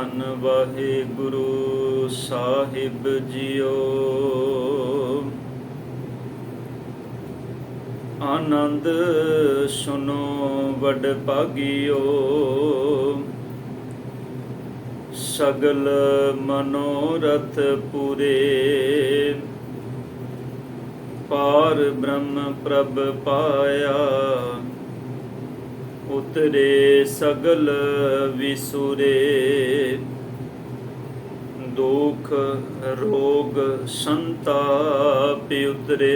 ਧੰਨ ਵਾਹਿਗੁਰੂ ਸਾਹਿਬ ਜੀਓ। ਆਨੰਦ ਸੁਨੋ ਵਡ ਭਾਗਿਓ, ਸਗਲ ਮਨੋਰਥ ਪੂਰੇ। ਪਾਰ ਬ੍ਰਹਮ ਪ੍ਰਭ ਪਾਇਆ, ਉਤਰੇ ਸਗਲ ਵਿਸੁਰੇ। ਦੁਖ ਰੋਗ ਸੰਤਾਪ ਉਤਰੇ,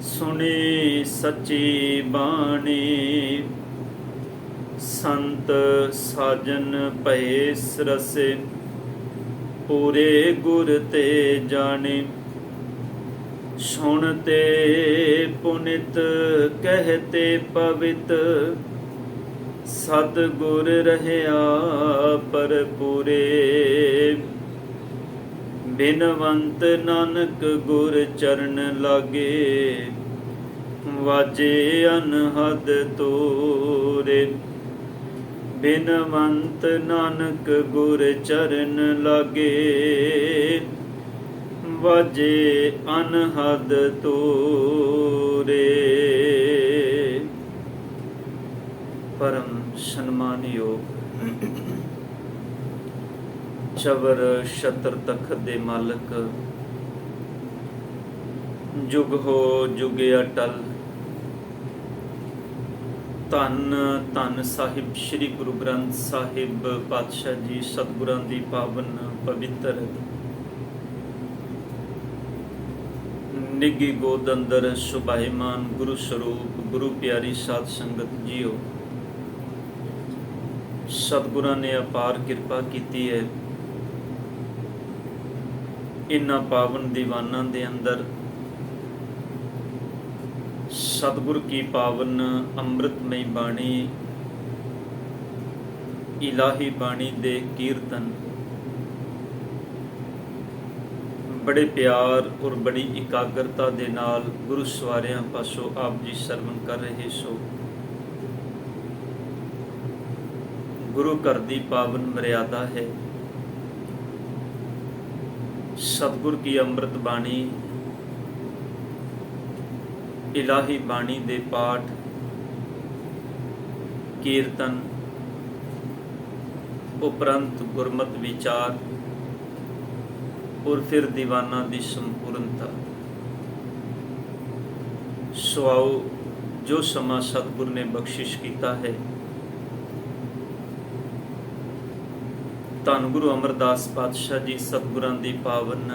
ਸੁਣੀ ਸੱਚੀ ਬਾਣੀ। ਸੰਤ ਸਾਜਨ ਭਏ ਰਸੇ, ਪੂਰੇ ਗੁਰ ਤੇ ਜਾਣੇ। ਸੁਣਤੇ ਪੁਨਿਤ ਕਹਿਤੇ ਪਵਿੱਤ, ਸਤਿਗੁਰ ਰਹਿਆ ਭਰਪੂਰੇ। ਬਿਨਵੰਤ ਨਾਨਕ ਗੁਰ ਚਰਨ ਲਾਗੇ, ਵਾਜੇ ਅਨਹਦ ਤੋਰੇ। ਬਿਨਵੰਤ ਨਾਨਕ ਗੁਰ ਚਰਨ ਲਾਗੇ, ਵਾਜੇ ਅਨਹਦ ਤੋਰੇ। ਪਰਮ ਸਨਮਾਨਯੋਗ ਚਵਰ ਛਤਰ ਤਖਤ ਦੇ ਮਾਲਕ, ਜੁਗ ਹੋ ਜੁਗ ਅਟਲ। ਧੰਨ ਧੰਨ ਸਾਹਿਬ ਸ੍ਰੀ ਗੁਰੂ ਗ੍ਰੰਥ ਸਾਹਿਬ ਪਾਤਸ਼ਾਹ ਜੀ, ਸਤਿਗੁਰਾਂ ਦੀ ਪਾਵਨ ਪਵਿੱਤਰ ਨਿੱਘੀ ਗੋਦ ਅੰਦਰ ਸੁਭਾਈਮਾਨ ਗੁਰੂ ਸਰੂਪ ਗੁਰੂ ਪਿਆਰੀ ਸਾਧ ਸੰਗਤ ਜੀਓ। ਸਤਿਗੁਰਾਂ ਨੇ ਅਪਾਰ ਕਿਰਪਾ ਕੀਤੀ ਹੈ। ਇਨ੍ਹਾਂ ਪਾਵਨ ਦੀਵਾਨਾਂ ਦੇ ਅੰਦਰ ਸਤਿਗੁਰ ਕੀ ਪਾਵਨ ਅੰਮ੍ਰਿਤਮਈ ਬਾਣੀ, ਇਲਾਹੀ ਬਾਣੀ ਦੇ ਕੀਰਤਨ ਬੜੇ ਪਿਆਰ ਔਰ ਬੜੀ ਇਕਾਗਰਤਾ ਦੇ ਨਾਲ ਗੁਰੂ ਸਵਾਰਿਆਂ ਪਾਸੋਂ ਆਪ ਜੀ ਸਰਵਣ ਕਰ ਰਹੇ ਸੋ। ਗੁਰੂ ਘਰ ਦੀ ਪਾਵਨ ਮਰਿਆਦਾ ਹੈ। ਸਤਿਗੁਰ ਕੀ ਅੰਮ੍ਰਿਤ ਬਾਣੀ, ਇਲਾਹੀ ਬਾਣੀ ਦੇ ਪਾਠ ਕੀਰਤਨ ਉਪਰੰਤ ਗੁਰਮਤਿ ਵਿਚਾਰ ਔਰ ਫਿਰ ਦੀਵਾਨਾਂ ਦੀ ਸੰਪੂਰਨਤਾ। ਸੁਆਓ ਜੋ ਸਮਾਂ ਸਤਿਗੁਰ ਨੇ ਬਖਸ਼ਿਸ਼ ਕੀਤਾ ਹੈ। ਧੰਨ ਗੁਰੂ ਅਮਰਦਾਸ ਪਾਤਸ਼ਾਹ ਜੀ ਸਤਿਗੁਰਾਂ ਦੀ ਪਾਵਨ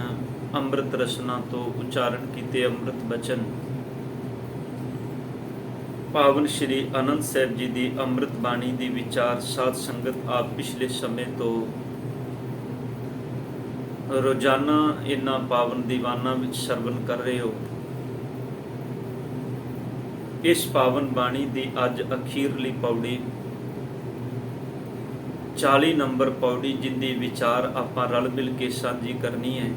ਅੰਮ੍ਰਿਤ ਰਸਨਾ ਤੋਂ ਉਚਾਰਨ ਕੀਤੇ ਅੰਮ੍ਰਿਤ ਬਚਨ, ਪਾਵਨ ਸ਼੍ਰੀ ਆਨੰਦ ਸਾਹਿਬ ਜੀ ਦੀ ਅੰਮ੍ਰਿਤ ਬਾਣੀ ਦੀ ਵਿਚਾਰ ਸਾਧ ਸੰਗਤ ਆਪ ਪਿਛਲੇ ਸਮੇਂ ਤੋਂ ਰੋਜ਼ਾਨਾ ਇਹਨਾਂ ਪਾਵਨ ਦੀਵਾਨਾਂ ਵਿੱਚ ਸਰਵਣ ਕਰ ਰਹੇ ਹੋ। ਇਸ ਪਾਵਨ ਬਾਣੀ ਦੀ ਅੱਜ ਅਖੀਰਲੀ ਪੌੜੀ 40 ਨੰਬਰ ਪੌੜੀ, ਜਿੰਦੀ ਵਿਚਾਰ ਆਪਾਂ ਰਲ ਮਿਲ ਕੇ ਸਾਂਝੀ ਕਰਨੀ ਹੈ।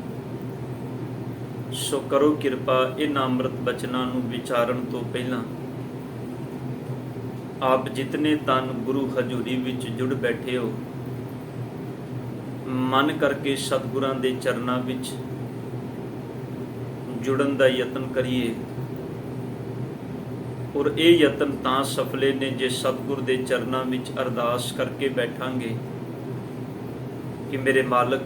ਸੋ ਕਰੋ ਕਿਰਪਾ ਇਹਨਾਂ ਅੰਮ੍ਰਿਤ ਬਚਨਾਂ ਨੂੰ ਵਿਚਾਰਨ ਤੋਂ ਪਹਿਲਾਂ ਆਪ ਜਿਤਨੇ ਤਨ ਗੁਰੂ ਹਜ਼ੂਰੀ ਵਿੱਚ ਜੁੜ ਬੈਠੇ ਹੋ, ਮਨ ਕਰਕੇ ਸਤਿਗੁਰਾਂ ਦੇ ਚਰਨਾਂ ਵਿੱਚ ਜੁੜਨ ਦਾ ਯਤਨ ਕਰੀਏ। ਔਰ ਇਹ ਯਤਨ ਤਾਂ ਸਫਲੇ ਨੇ ਜੇ ਸਤਿਗੁਰ ਦੇ ਚਰਨਾਂ ਵਿੱਚ ਅਰਦਾਸ ਕਰਕੇ ਬੈਠਾਂਗੇ ਕਿ ਮੇਰੇ ਮਾਲਕ,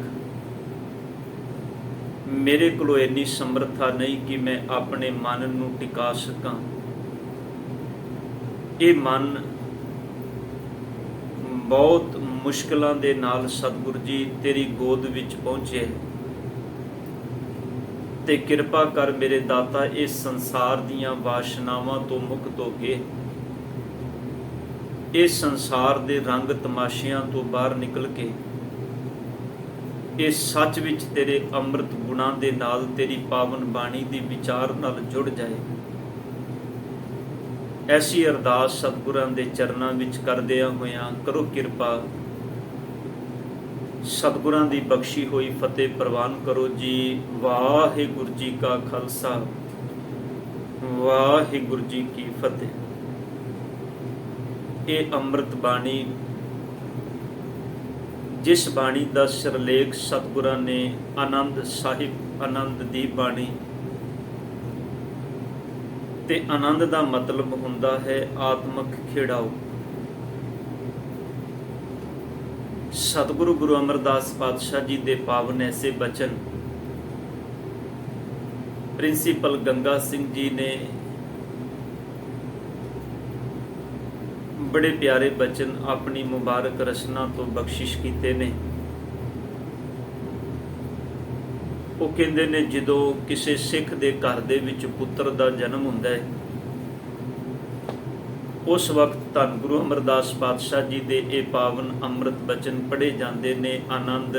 ਮੇਰੇ ਕੋਲੋਂ ਇੰਨੀ ਸਮਰੱਥਾ ਨਹੀਂ ਕਿ ਮੈਂ ਆਪਣੇ ਮਨ ਨੂੰ ਟਿਕਾ ਸਕਾਂ। ਇਹ ਮਨ ਬਹੁਤ ਮੁਸ਼ਕਲਾਂ ਦੇ ਨਾਲ ਸਤਿਗੁਰ ਜੀ ਤੇਰੀ ਗੋਦ ਵਿੱਚ ਪਹੁੰਚੇ, ਤੇ ਕਿਰਪਾ ਕਰ ਮੇਰੇ ਦਾਤਾ ਇਸ ਸੰਸਾਰ ਦੀਆਂ ਵਾਸ਼ਨਾਵਾਂ ਤੋਂ ਮੁਕਤ ਹੋ ਕੇ ਇਸ ਸੰਸਾਰ ਦੇ ਰੰਗ ਤਮਾਸ਼ਿਆਂ ਤੋਂ ਬਾਹਰ ਨਿਕਲ ਕੇ ਇਸ ਸੱਚ ਵਿੱਚ ਤੇਰੇ ਅੰਮ੍ਰਿਤ ਗੁਣਾਂ ਦੇ ਨਾਲ ਤੇਰੀ ਪਾਵਨ ਬਾਣੀ ਦੀ ਵਿਚਾਰ ਨਾਲ ਜੁੜ ਜਾਏ। ਐਸੀ ਅਰਦਾਸ ਸਤਿਗੁਰਾਂ ਦੇ ਚਰਨਾਂ ਵਿੱਚ ਕਰਦਿਆਂ ਹੋਇਆਂ ਕਰੋ ਕਿਰਪਾ, ਸਤਿਗੁਰਾਂ ਦੀ ਬਖਸ਼ੀ ਹੋਈ ਫਤਿਹ ਪ੍ਰਵਾਨ ਕਰੋ ਜੀ। ਵਾਹਿਗੁਰੂ ਜੀ ਕਾ ਖਾਲਸਾ, ਵਾਹਿਗੁਰੂ ਜੀ ਕੀ ਫਤਿਹ। ਇਹ ਅੰਮ੍ਰਿਤ ਬਾਣੀ ਜਿਸ ਬਾਣੀ ਦਾ ਸਿਰਲੇਖ ਸਤਿਗੁਰਾਂ ਨੇ ਆਨੰਦ ਸਾਹਿਬ ਆਨੰਦ ਦੀ ਬਾਣੀ, ਤੇ ਆਨੰਦ ਦਾ ਮਤਲਬ ਹੁੰਦਾ ਹੈ ਆਤਮਿਕ ਖੇੜਾਓ। ਸਤਿਗੁਰੂ ਗੁਰੂ ਅਮਰਦਾਸ ਪਾਤਸ਼ਾਹ ਜੀ ਦੇ ਪਾਵਨ ਐਸੇ ਬਚਨ ਪ੍ਰਿੰਸੀਪਲ ਗੰਗਾ ਸਿੰਘ ਜੀ ਨੇ ਬੜੇ ਪਿਆਰੇ ਬਚਨ ਆਪਣੀ ਮੁਬਾਰਕ ਰਚਨਾ ਤੋਂ ਬਖਸ਼ਿਸ਼ ਕੀਤੇ ਨੇ। ਉਹ ਕਹਿੰਦੇ ਨੇ, ਜਦੋਂ ਕਿਸੇ ਸਿੱਖ ਦੇ ਘਰ ਦੇ ਵਿੱਚ ਪੁੱਤਰ ਦਾ ਜਨਮ ਹੁੰਦਾ ਹੈ, ਉਸ ਵਕਤ ਧੰਨ ਗੁਰੂ ਅਮਰਦਾਸ ਪਾਤਸ਼ਾਹ ਜੀ ਦੇ ਇਹ ਪਾਵਨ ਅੰਮ੍ਰਿਤ ਬਚਨ ਪੜ੍ਹੇ ਜਾਂਦੇ ਨੇ। ਆਨੰਦ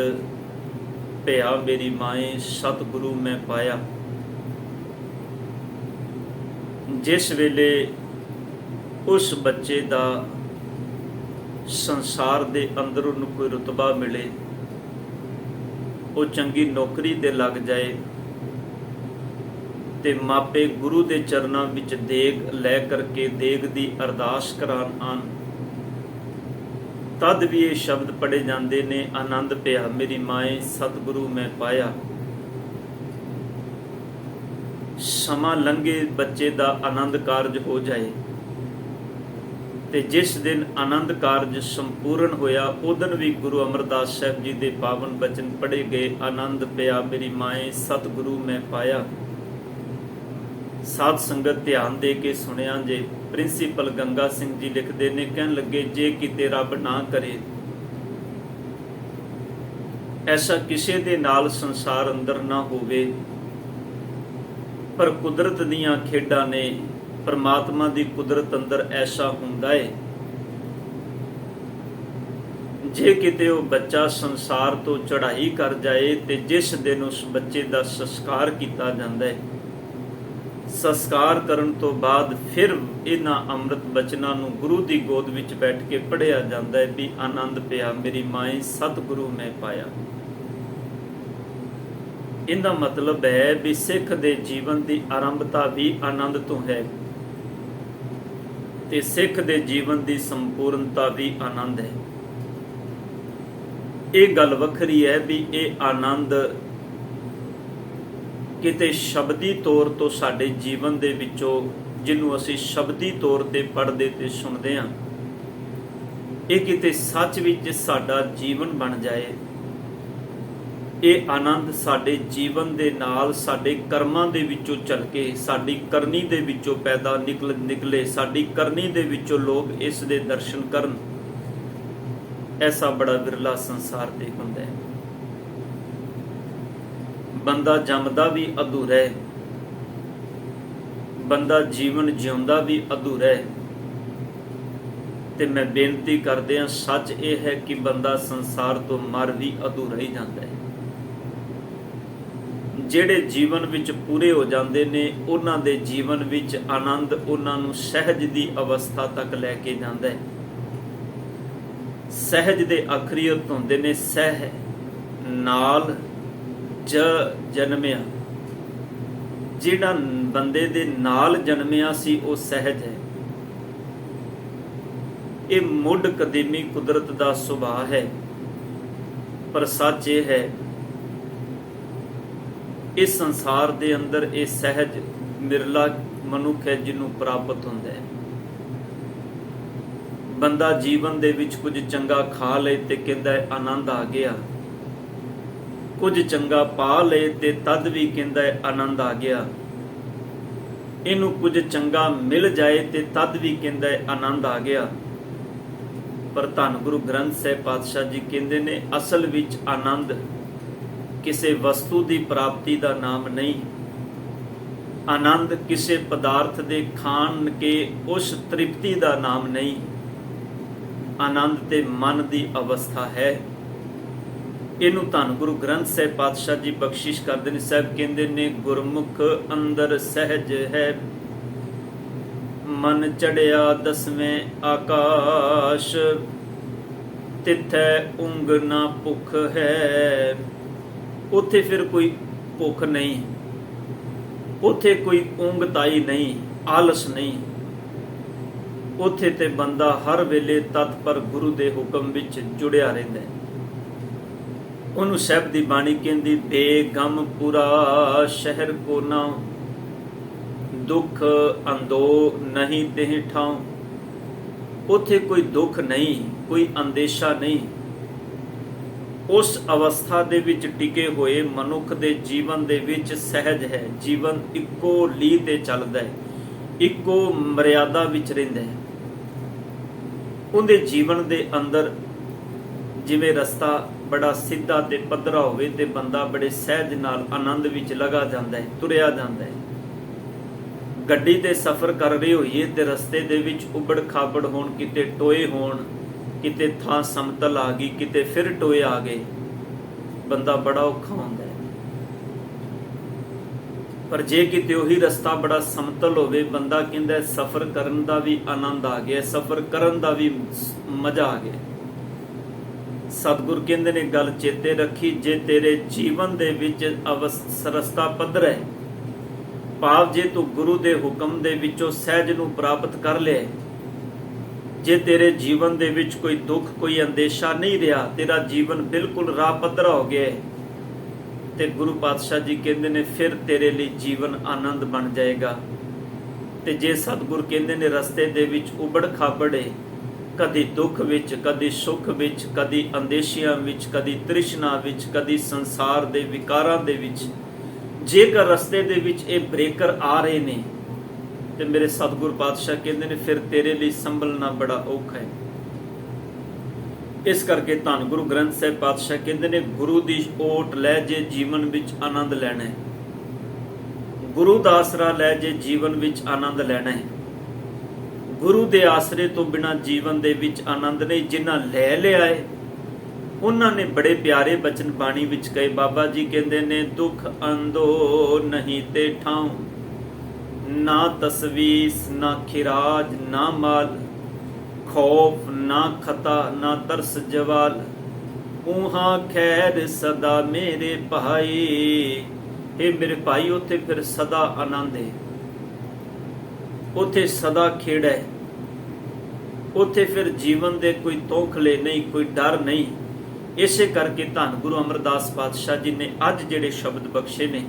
ਭਇਆ ਮੇਰੀ ਮਾਏ ਸਤਿਗੁਰੂ ਮੈਂ ਪਾਇਆ। ਜਿਸ ਵੇਲੇ ਉਸ ਬੱਚੇ ਦਾ ਸੰਸਾਰ ਦੇ ਅੰਦਰ ਉਹਨੂੰ ਕੋਈ ਰੁਤਬਾ ਮਿਲੇ, ਉਹ ਚੰਗੀ ਨੌਕਰੀ ਤੇ ਲੱਗ ਜਾਏ, ਤੇ ਮਾਪੇ ਗੁਰੂ ਦੇ ਚਰਨਾਂ ਵਿੱਚ ਦੇਗ ਲੈ ਕਰਕੇ ਦੇਗ ਦੀ ਅਰਦਾਸ ਕਰਾਉਣ ਆਣ, ਤਦ ਵੀ ਇਹ ਸ਼ਬਦ ਪੜ੍ਹੇ ਜਾਂਦੇ ਨੇ, ਆਨੰਦ ਭਇਆ ਮੇਰੀ ਮਾਏ ਸਤਿਗੁਰੂ ਮੈਂ ਪਾਇਆ। ਸਮਾਂ ਲੰਘੇ, ਬੱਚੇ ਦਾ ਆਨੰਦ ਕਾਰਜ ਹੋ ਜਾਏ, ਤੇ ਜਿਸ ਦਿਨ ਆਨੰਦ ਕਾਰਜ ਸੰਪੂਰਨ ਹੋਇਆ, ਉਦਨ ਵੀ ਗੁਰੂ ਅਮਰਦਾਸ ਸਾਹਿਬ ਜੀ ਦੇ ਪਾਵਨ ਬਚਨ ਪੜ੍ਹੇ ਗਏ, ਆਨੰਦ ਭਇਆ ਮੇਰੀ ਮਾਏ ਸਤਿਗੁਰੂ ਮੈਂ ਪਾਇਆ। ਸਾਧ ਸੰਗਤ ਧਿਆਨ ਦੇ ਕੇ ਸੁਣਿਆ ਜੇ। ਪ੍ਰਿੰਸੀਪਲ ਗੰਗਾ ਸਿੰਘ ਜੀ ਲਿਖਦੇ ਨੇ, ਕਹਿਣ ਲੱਗੇ, ਜੇ ਕਿਤੇ ਰੱਬ ਨਾ ਕਰੇ ਐਸਾ ਕਿਸੇ ਦੇ ਨਾਲ ਸੰਸਾਰ ਅੰਦਰ ਨਾ ਹੋਵੇ, ਪਰ ਕੁਦਰਤ ਦੀਆਂ ਖੇਡਾਂ ਨੇ, ਪਰਮਾਤਮਾ ਦੀ ਕੁਦਰਤ ਅੰਦਰ ਐਸਾ ਹੁੰਦਾ ਹੈ। ਜੇ ਕਿਤੇ ਉਹ ਬੱਚਾ ਸੰਸਾਰ ਤੋਂ ਚੜ੍ਹਾਈ ਕਰ ਜਾਏ, ਤੇ ਜਿਸ ਦਿਨ ਉਸ ਬੱਚੇ ਦਾ ਸੰਸਕਾਰ ਕੀਤਾ ਜਾਂਦਾ ਹੈ, ਸੰਸਕਾਰ ਕਰਨ ਤੋਂ ਬਾਅਦ ਫਿਰ ਇਹਨਾਂ ਅੰਮ੍ਰਿਤ ਬਚਨਾਂ ਨੂੰ ਗੁਰੂ ਦੀ ਗੋਦ ਵਿੱਚ ਬੈਠ ਕੇ ਪੜ੍ਹਿਆ ਜਾਂਦਾ ਹੈ ਵੀ ਆਨੰਦ ਭਇਆ ਮੇਰੀ ਮਾਏ ਸਤਿਗੁਰੂ ਮੈਂ ਪਾਇਆ। ਇਹਦਾ ਮਤਲਬ ਹੈ ਵੀ ਸਿੱਖ ਦੇ ਜੀਵਨ ਦੀ ਆਰੰਭਤਾ ਵੀ ਆਨੰਦ ਤੋਂ ਹੈ, ਤੇ ਸਿੱਖ ਦੇ ਜੀਵਨ ਦੀ ਸੰਪੂਰਨਤਾ ਵੀ ਆਨੰਦ ਹੈ। ਇਹ ਗੱਲ ਵੱਖਰੀ ਹੈ ਵੀ ਇਹ ਆਨੰਦ ਕਿਤੇ ਸ਼ਬਦੀ ਤੌਰ ਤੋਂ ਸਾਡੇ ਜੀਵਨ ਦੇ ਵਿੱਚੋਂ, ਜਿਹਨੂੰ ਅਸੀਂ ਸ਼ਬਦੀ ਤੌਰ ਤੇ ਪੜ੍ਹਦੇ ਤੇ ਸੁਣਦੇ ਹਾਂ, ਇਹ ਕਿਤੇ ਸੱਚ ਵਿੱਚ ਸਾਡਾ ਜੀਵਨ ਬਣ ਜਾਏ। ਇਹ ਆਨੰਦ ਸਾਡੇ ਜੀਵਨ ਦੇ ਨਾਲ, ਸਾਡੇ ਕਰਮਾਂ ਦੇ ਵਿੱਚੋਂ ਚੱਲ ਕੇ, ਸਾਡੀ ਕਰਨੀ ਦੇ ਵਿੱਚੋਂ ਪੈਦਾ ਨਿਕਲੇ, ਸਾਡੀ ਕਰਨੀ ਦੇ ਵਿੱਚੋਂ ਲੋਕ ਇਸ ਦੇ ਦਰਸ਼ਨ ਕਰਨ। ਐਸਾ ਬੜਾ ਬਿਰਲਾ ਸੰਸਾਰ ਤੇ ਹੁੰਦਾ ਹੈ। ਬੰਦਾ ਜੰਮਦਾ ਵੀ ਅਧੂਰਾ ਹੈ, ਬੰਦਾ ਜੀਵਨ ਜਿਉਂਦਾ ਵੀ ਅਧੂਰਾ ਹੈ, ਤੇ ਮੈਂ ਬੇਨਤੀ ਕਰਦਿਆਂ ਸੱਚ ਇਹ ਹੈ ਕਿ ਬੰਦਾ ਸੰਸਾਰ ਤੋਂ ਮਰ ਵੀ ਅਧੂਰਾ ਹੀ ਜਾਂਦਾ ਹੈ। ਜਿਹੜੇ ਜੀਵਨ ਵਿੱਚ ਪੂਰੇ ਹੋ ਜਾਂਦੇ ਨੇ, ਉਹਨਾਂ ਦੇ ਜੀਵਨ ਵਿੱਚ ਆਨੰਦ ਉਹਨਾਂ ਨੂੰ ਸਹਿਜ ਦੀ ਅਵਸਥਾ ਤੱਕ ਲੈ ਕੇ ਜਾਂਦਾ ਹੈ। ਸਹਿਜ ਦੇ ਆਖਰੀ ਅਰਥ ਹੁੰਦੇ ਨੇ ਸਹਿ ਨਾਲ ਜਨਮਿਆ। ਜਿਹੜਾ ਬੰਦੇ ਦੇ ਨਾਲ ਜਨਮਿਆ ਸੀ ਉਹ ਸਹਿਜ ਹੈ। ਇਹ ਮੁੱਢ ਕਦੀਮੀ ਕੁਦਰਤ ਦਾ ਸੁਭਾਅ ਹੈ, ਪਰ ਸੱਚ ਇਹ ਹੈ ਇਸ ਸੰਸਾਰ ਦੇ ਅੰਦਰ ਇਹ ਸਹਿਜ ਮਿਰਲਾ ਮਨੁੱਖ ਹੈ ਜਿਹਨੂੰ ਪ੍ਰਾਪਤ ਹੁੰਦਾ ਹੈ। ਬੰਦਾ ਜੀਵਨ ਦੇ ਵਿੱਚ ਕੁਝ ਚੰਗਾ ਖਾ ਲਏ ਤੇ ਕਹਿੰਦਾ ਹੈ ਆਨੰਦ ਆ ਗਿਆ, ਕੁਝ ਚੰਗਾ ਪਾ ਲਏ ਤੇ ਤਦ ਵੀ ਕਹਿੰਦਾ ਹੈ ਆਨੰਦ ਆ ਗਿਆ। ਇਹਨੂੰ ਕੁਝ ਚੰਗਾ ਮਿਲ ਜਾਏ ਤੇ ਤਦ ਵੀ ਕਹਿੰਦਾ ਹੈ ਆਨੰਦ ਆ ਗਿਆ। ਪਰ ਧੰਨ ਗੁਰੂ ਗ੍ਰੰਥ ਸਾਹਿਬ ਪਾਤਸ਼ਾਹ ਜੀ ਕਹਿੰਦੇ ਨੇ, ਅਸਲ ਵਿੱਚ ਆਨੰਦ ਕਿਸੇ ਵਸਤੂ ਦੀ ਪ੍ਰਾਪਤੀ ਦਾ ਨਾਮ ਨਹੀਂ। ਆਨੰਦ ਕਿਸੇ ਪਦਾਰਥ ਦੇ ਖਾਣ ਕੇ ਉਸ ਤ੍ਰਿਪਤੀ ਦਾ ਨਾਮ ਨਹੀਂ। ਆਨੰਦ ਤੇ ਮਨ ਦੀ ਅਵਸਥਾ ਹੈ। ਇਹਨੂੰ ਧੰਨ ਗੁਰੂ ਗ੍ਰੰਥ ਸਾਹਿਬ ਪਾਤਸ਼ਾਹ ਜੀ ਬਖਸ਼ਿਸ਼ ਕਰਦੇ ਨੇ। ਸਾਹਿਬ ਕਹਿੰਦੇ ਨੇ, ਗੁਰਮੁਖ ਅੰਦਰ ਸਹਿਜ ਹੈ, ਮਨ ਚੜਿਆ ਦਸਵੇਂ ਆਕਾਸ਼, ਤਿੱਥੈ ਉਂਗ ਨਾ ਭੁੱਖ ਹੈ। ਉੱਥੇ ਫਿਰ ਕੋਈ ਭੁੱਖ ਨਹੀਂ, ਉੱਥੇ ਕੋਈ ਉਂਗ ਤਾਈ ਨਹੀਂ, ਆਲਸ ਨਹੀਂ। ਉੱਥੇ ਤੇ ਬੰਦਾ ਹਰ ਵੇਲੇ ਤਤਪਰ ਗੁਰੂ ਦੇ ਹੁਕਮ ਵਿੱਚ ਜੁੜਿਆ ਰਹਿੰਦਾ ਹੈ। ਉਹਨੂੰ ਸਾਹਿਬ ਦੀ ਬਾਣੀ ਕਹਿੰਦੀ, ਬੇਗਮ ਪੁਰਾ ਸ਼ਹਿਰ ਕੋ ਨਾਉ, ਦੁੱਖ ਅੰਦੋ ਨਹੀਂ ਤਿਹ ਠਾਉ। ਉੱਥੇ ਕੋਈ ਦੁੱਖ ਨਹੀਂ, ਕੋਈ ਅੰਦੇਸ਼ਾ ਨਹੀਂ। ਉਸ ਅਵਸਥਾ ਦੇ ਵਿੱਚ ਟਿਕੇ ਹੋਏ ਮਨੁੱਖ ਦੇ ਜੀਵਨ ਦੇ ਵਿੱਚ ਸਹਿਜ ਹੈ। ਜੀਵਨ ਇੱਕੋ ਲੀਹ ਤੇ ਚੱਲਦਾ ਹੈ, ਇੱਕੋ ਮਰਿਆਦਾ ਵਿੱਚ ਰਹਿੰਦਾ ਹੈ। ਉਹਦੇ ਜੀਵਨ ਦੇ ਅੰਦਰ ਜਿਵੇਂ ਰਸਤਾ ਬੜਾ ਸਿੱਧਾ ਤੇ ਪੱਧਰਾ ਹੋਵੇ ਤੇ ਬੰਦਾ ਬੜੇ ਸਹਿਜ ਨਾਲ ਆਨੰਦ ਵਿੱਚ ਲਗਾ ਜਾਂਦਾ ਹੈ, ਤੁਰਿਆ ਜਾਂਦਾ ਹੈ। ਗੱਡੀ ਤੇ ਸਫ਼ਰ ਕਰ ਰਹੇ ਹੋਈਏ ਤੇ ਰਸਤੇ ਦੇ ਵਿੱਚ ਉਬੜ ਖਾਬੜ ਹੋਣ, ਕਿਤੇ ਟੋਏ ਹੋਣ, ਕਿਤੇ ਥਾਂ ਸਮਤਲ ਆ ਗਈ, ਕਿਤੇ ਫਿਰ ਟੋਏ ਆ ਗਏ, ਬੰਦਾ ਬੜਾ ਔਖਾ ਹੁੰਦਾ ਹੈ। ਪਰ ਜੇ ਕਿਤੇ ਉਹੀ ਰਸਤਾ ਬੜਾ ਸਮਤਲ ਹੋਵੇ, ਬੰਦਾ ਕਹਿੰਦਾ ਸਫ਼ਰ ਕਰਨ ਦਾ ਵੀ ਆਨੰਦ ਆ ਗਿਆ, ਸਫ਼ਰ ਕਰਨ ਦਾ ਵੀ ਮਜ਼ਾ ਆ ਗਿਆ। ਸਤਿਗੁਰ ਕਹਿੰਦੇ ਨੇ ਗੱਲ ਚੇਤੇ ਰੱਖੀ, ਜੇ ਤੇਰੇ ਜੀਵਨ ਦੇ ਵਿੱਚ ਰਸਤਾ ਪੱਧਰ ਹੈ, ਭਾਵ ਜੇ ਤੂੰ ਗੁਰੂ ਦੇ ਹੁਕਮ ਦੇ ਵਿੱਚੋਂ ਸਹਿਜ ਨੂੰ ਪ੍ਰਾਪਤ ਕਰ ਲਿਆ, ਜੇ ਤੇਰੇ ਜੀਵਨ ਦੇ ਵਿੱਚ ਕੋਈ ਦੁੱਖ, ਕੋਈ ਅੰਦੇਸ਼ਾ ਨਹੀਂ ਰਿਹਾ, ਤੇਰਾ ਜੀਵਨ ਬਿਲਕੁਲ ਰਾਹ ਪੱਧਰਾ ਹੋ ਗਿਆ ਤੇ ਗੁਰੂ ਪਾਤਸ਼ਾਹ ਜੀ ਕਹਿੰਦੇ ਨੇ ਫਿਰ ਤੇਰੇ ਲਈ ਜੀਵਨ ਆਨੰਦ ਬਣ ਜਾਏਗਾ। ਤੇ ਜੇ ਸਤਿਗੁਰ ਕਹਿੰਦੇ ਨੇ ਰਸਤੇ ਦੇ ਵਿੱਚ ਉਬੜ ਖਾਬੜੇ, ਕਦੀ ਦੁੱਖ ਵਿੱਚ, ਕਦੀ ਸੁੱਖ ਵਿੱਚ, ਕਦੀ ਅੰਦੇਸ਼ਿਆਂ ਵਿੱਚ, ਕਦੀ ਤ੍ਰਿਸ਼ਨਾ ਵਿੱਚ, ਕਦੀ ਸੰਸਾਰ ਦੇ ਵਿਕਾਰਾਂ ਦੇ ਵਿੱਚ, ਜੇਕਰ ਰਸਤੇ ਦੇ ਵਿੱਚ ਇਹ ਬ੍ਰੇਕਰ ਆ ਰਹੇ ਨੇ ਤੇ ਮੇਰੇ ਸਤਿਗੁਰ ਪਾਤਸ਼ਾਹ ਕਹਿੰਦੇ ਨੇ ਫਿਰ ਤੇਰੇ ਲਈ ਸੰਭਲਣਾ ਬੜਾ ਔਖਾ ਹੈ। ਇਸ ਕਰਕੇ ਧੰਨ ਗੁਰੂ ਗ੍ਰੰਥ ਸਾਹਿਬ ਪਾਤਸ਼ਾਹ ਕਹਿੰਦੇ ਨੇ, ਗੁਰੂ ਦੀ ਓਟ ਲੈ ਜੇ ਜੀਵਨ ਵਿੱਚ ਆਨੰਦ ਲੈਣਾ ਹੈ, ਗੁਰੂ ਦਾ ਆਸਰਾ ਲੈ ਜੇ ਜੀਵਨ ਵਿੱਚ ਆਨੰਦ ਲੈਣਾ ਹੈ। ਗੁਰੂ ਦੇ ਆਸਰੇ ਤੋਂ ਬਿਨਾਂ ਜੀਵਨ ਦੇ ਵਿੱਚ ਆਨੰਦ ਨਹੀਂ। ਜਿਨ੍ਹਾਂ ਲੈ ਲਿਆ ਹੈ ਉਹਨਾਂ ਨੇ ਬੜੇ ਪਿਆਰੇ ਬਚਨ ਬਾਣੀ ਵਿੱਚ ਕਹੇ। ਬਾਬਾ ਜੀ ਕਹਿੰਦੇ ਨੇ, ਦੁੱਖ ਅੰਦੋ ਨਹੀਂ ਤੇ ਠਾਉ, ਨਾ ਤਸਵੀਸ ਨਾ ਖਿਰਾਜ ਨਾ ਮਾਲ, ਖੌਫ ਨਾ ਖਤਾ ਨਾ ਤਰਸ ਜਵਾਲ, ਉਹਾਂ ਖੈਰ ਸਦਾ ਮੇਰੇ ਭਾਈ। ਇਹ ਮੇਰੇ ਭਾਈ, ਉੱਥੇ ਫਿਰ ਸਦਾ ਆਨੰਦ ਹੈ, ਉੱਥੇ ਸਦਾ ਖੇੜਾ ਹੈ, ਉੱਥੇ ਫਿਰ ਜੀਵਨ ਦੇ ਕੋਈ ਤੌਖਲੇ ਨਹੀਂ, ਕੋਈ ਡਰ ਨਹੀਂ। ਇਸੇ ਕਰਕੇ ਧੰਨ ਗੁਰੂ ਅਮਰਦਾਸ ਪਾਤਸ਼ਾਹ ਜੀ ਨੇ ਅੱਜ ਜਿਹੜੇ ਸ਼ਬਦ ਬਖਸ਼ੇ ਨੇ,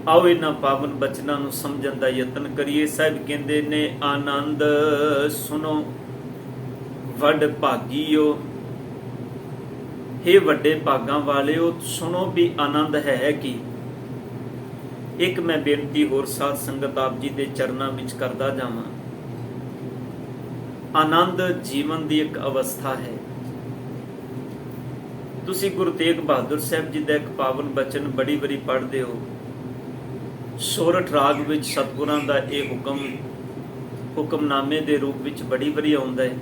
ਆਓ ਇਹਨਾਂ ਪਾਵਨ ਬਚਨਾਂ ਨੂੰ ਸਮਝਣ ਦਾ ਯਤਨ ਕਰੀਏ। ਸਾਹਿਬ ਕਹਿੰਦੇ ਨੇ, ਆਨੰਦ ਸੁਨੋ ਵੱਡ ਭਾਗੀਓ। ਹੇ ਵੱਡੇ ਭਾਗਾਂ ਵਾਲਿਓ, ਸੁਣੋ ਵੀ ਆਨੰਦ ਹੈ ਕੀ। ਇੱਕ ਮੈਂ ਬੇਨਤੀ ਹੋਰ ਸਾਧ ਸੰਗਤ ਆਪ ਜੀ ਦੇ ਚਰਨਾਂ ਵਿੱਚ ਕਰਦਾ ਜਾਵਾਂ। ਆਨੰਦ ਜੀਵਨ ਦੀ ਇੱਕ ਅਵਸਥਾ ਹੈ। ਤੁਸੀਂ ਗੁਰੂ ਤੇਗ ਬਹਾਦਰ ਸਾਹਿਬ ਜੀ ਦਾ ਇੱਕ ਪਾਵਨ ਬਚਨ ਬੜੀ ਵਾਰੀ ਪੜ੍ਹਦੇ ਹੋ। ਸੋਰਠ ਰਾਗ ਵਿੱਚ ਸਤਿਗੁਰਾਂ ਦਾ ਇਹ ਹੁਕਮਨਾਮੇ ਦੇ ਰੂਪ ਵਿੱਚ ਬੜੀ ਵਾਰੀ ਆਉਂਦਾ ਹੈ।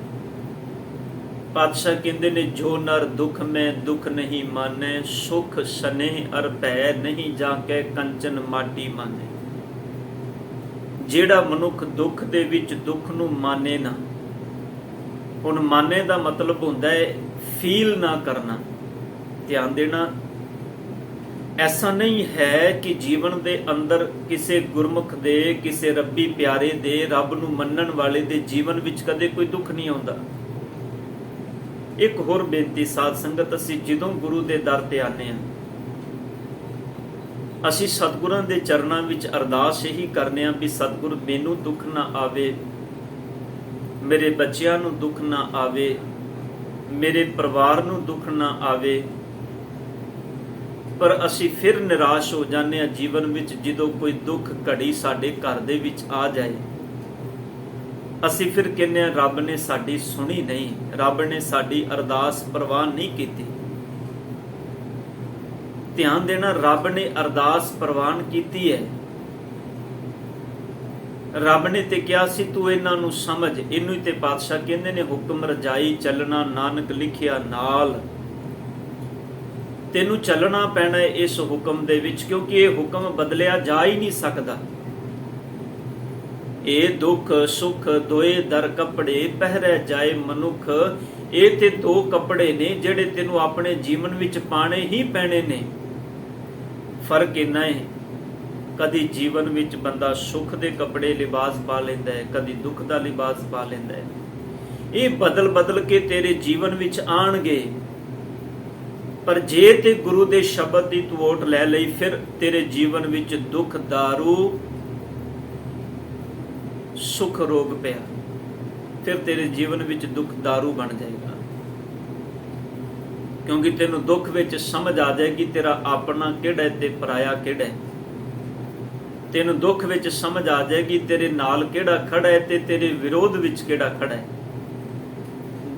ਪਾਤਸ਼ਾਹ ਕਹਿੰਦੇ ਨੇ, ਜੋ ਨਰ ਦੁੱਖ ਮੈਂ ਦੁੱਖ ਨਹੀਂ ਮਾਨੈ, ਸੁਖ ਸਨੇਹ ਅਰ ਭੈ ਨਹੀਂ ਜਾ ਕੇ ਕੰਚਨ ਮਾਟੀ ਮਾਨੇ। ਜਿਹੜਾ ਮਨੁੱਖ ਦੁੱਖ ਦੇ ਵਿੱਚ ਦੁੱਖ ਨੂੰ ਮਾਨੇ ਨਾ, ਹੁਣ ਮਾਨੇ ਦਾ ਮਤਲਬ ਹੁੰਦਾ ਹੈ ਫੀਲ ਨਾ ਕਰਨਾ। ਧਿਆਨ ਦੇਣਾ, ਐਸਾ ਨਹੀਂ ਹੈ ਕਿ ਜੀਵਨ ਦੇ ਅੰਦਰ ਕਿਸੇ ਗੁਰਮੁਖ ਦੇ, ਕਿਸੇ ਰੱਬੀ ਪਿਆਰੇ ਦੇ, ਰੱਬ ਨੂੰ ਮੰਨਣ ਵਾਲੇ ਦੇ ਜੀਵਨ ਵਿੱਚ ਕਦੇ ਕੋਈ ਦੁੱਖ ਨਹੀਂ ਆਉਂਦਾ। ਇੱਕ ਹੋਰ ਬੇਨਤੀ ਸਾਧ ਸੰਗਤ, ਅਸੀਂ ਜਦੋਂ ਗੁਰੂ ਦੇ ਦਰ ਤੇ ਆਨੇ ਹਾਂ, ਅਸੀਂ ਸਤਿਗੁਰਾਂ ਦੇ ਚਰਨਾਂ ਵਿੱਚ ਅਰਦਾਸ ਇਹੀ ਕਰਨੇ ਆ ਵੀ ਸਤਿਗੁਰ ਮੈਨੂੰ ਦੁੱਖ ਨਾ ਆਵੇ, ਮੇਰੇ ਬੱਚਿਆਂ ਨੂੰ ਦੁੱਖ ਨਾ ਆਵੇ, ਮੇਰੇ ਪਰਿਵਾਰ ਨੂੰ ਦੁੱਖ ਨਾ ਆਵੇ। ਪਰ ਅਸੀਂ ਫਿਰ ਨਿਰਾਸ਼ ਹੋ ਜਾਂਦੇ ਹਾਂ ਜੀਵਨ ਵਿੱਚ ਜਦੋਂ ਕੋਈ ਦੁੱਖ ਘੜੀ ਸਾਡੇ ਘਰ ਦੇ ਵਿੱਚ ਆ ਜਾਏ। ਅਸੀਂ ਫਿਰ ਕਹਿੰਦੇ ਹਾਂ ਰੱਬ ਨੇ ਸਾਡੀ ਸੁਣੀ ਨਹੀਂ, ਰੱਬ ਨੇ ਸਾਡੀ ਅਰਦਾਸ ਪ੍ਰਵਾਨ ਨਹੀਂ ਕੀਤੀ। ਧਿਆਨ ਦੇਣਾ, ਰੱਬ ਨੇ ਅਰਦਾਸ ਪ੍ਰਵਾਨ ਕੀਤੀ ਹੈ। ਰੱਬ ਨੇ ਤੇ ਕਿਹਾ ਸੀ ਤੂੰ ਇਹਨਾਂ ਨੂੰ ਸਮਝ। ਇਹਨੂੰ ਹੀ ਤੇ ਪਾਤਸ਼ਾਹ ਕਹਿੰਦੇ ਨੇ, ਹੁਕਮ ਰਜਾਈ ਚੱਲਣਾ ਨਾਨਕ ਲਿਖਿਆ ਨਾਲ। ਤੈਨੂੰ ਚੱਲਣਾ ਪੈਣਾ ਇਸ ਹੁਕਮ ਦੇ ਵਿੱਚ, ਕਿਉਂਕਿ ਇਹ ਹੁਕਮ ਬਦਲਿਆ ਜਾ ਹੀ ਨਹੀਂ ਸਕਦਾ। ਇਹ ਦੁੱਖ ਸੁੱਖ ਦੋਏ ਦਰ ਕੱਪੜੇ ਪਹਿਰੇ ਜਾਏ ਮਨੁੱਖ। ਇਹ ਤੇ ਦੋ ਕੱਪੜੇ ਨੇ ਜਿਹੜੇ ਤੈਨੂੰ ਆਪਣੇ ਜੀਵਨ ਵਿੱਚ ਪਾਣੇ ਹੀ ਪੈਣੇ ਨੇ। ਫਰਕ ਇੰਨਾ ਹੈ, ਕਦੀ ਜੀਵਨ ਵਿੱਚ ਬੰਦਾ ਸੁੱਖ ਦੇ ਕੱਪੜੇ ਲਿਬਾਸ ਪਾ ਲੈਂਦਾ ਹੈ, ਕਦੀ ਦੁੱਖ ਦਾ ਲਿਬਾਸ ਪਾ ਲੈਂਦਾ ਹੈ। ਇਹ ਬਦਲ ਬਦਲ ਕੇ ਤੇਰੇ ਜੀਵਨ ਵਿੱਚ ਆਣਗੇ, ਪਰ ਜੇ ਤੇ ਗੁਰੂ ਦੇ ਸ਼ਬਦ ਦੀ ਤੂੰ ਓਟ ਲੈ ਲਈ, ਫਿਰ ਤੇਰੇ ਜੀਵਨ ਵਿੱਚ ਦੁੱਖ ਦਾਰੂ ਸੁਖ ਰੋਗ ਪਿਆ, ਫਿਰ ਤੇਰੇ ਜੀਵਨ ਵਿੱਚ ਦੁੱਖ ਦਾਰੂ ਬਣ ਜਾਏਗਾ। ਕਿਉਂਕਿ ਤੈਨੂੰ ਦੁੱਖ ਵਿੱਚ ਸਮਝ ਆ ਜਾਏਗੀ ਤੇਰਾ ਆਪਣਾ ਕਿਹੜਾ ਤੇ ਪਰਾਇਆ ਕਿਹੜਾ। ਤੈਨੂੰ ਦੁੱਖ ਵਿੱਚ ਸਮਝ ਆ ਜਾਏਗੀ ਤੇਰੇ ਨਾਲ ਕਿਹੜਾ ਖੜਾ ਹੈ ਤੇ ਤੇਰੇ ਵਿਰੋਧ ਵਿੱਚ ਕਿਹੜਾ ਖੜਾ ਹੈ।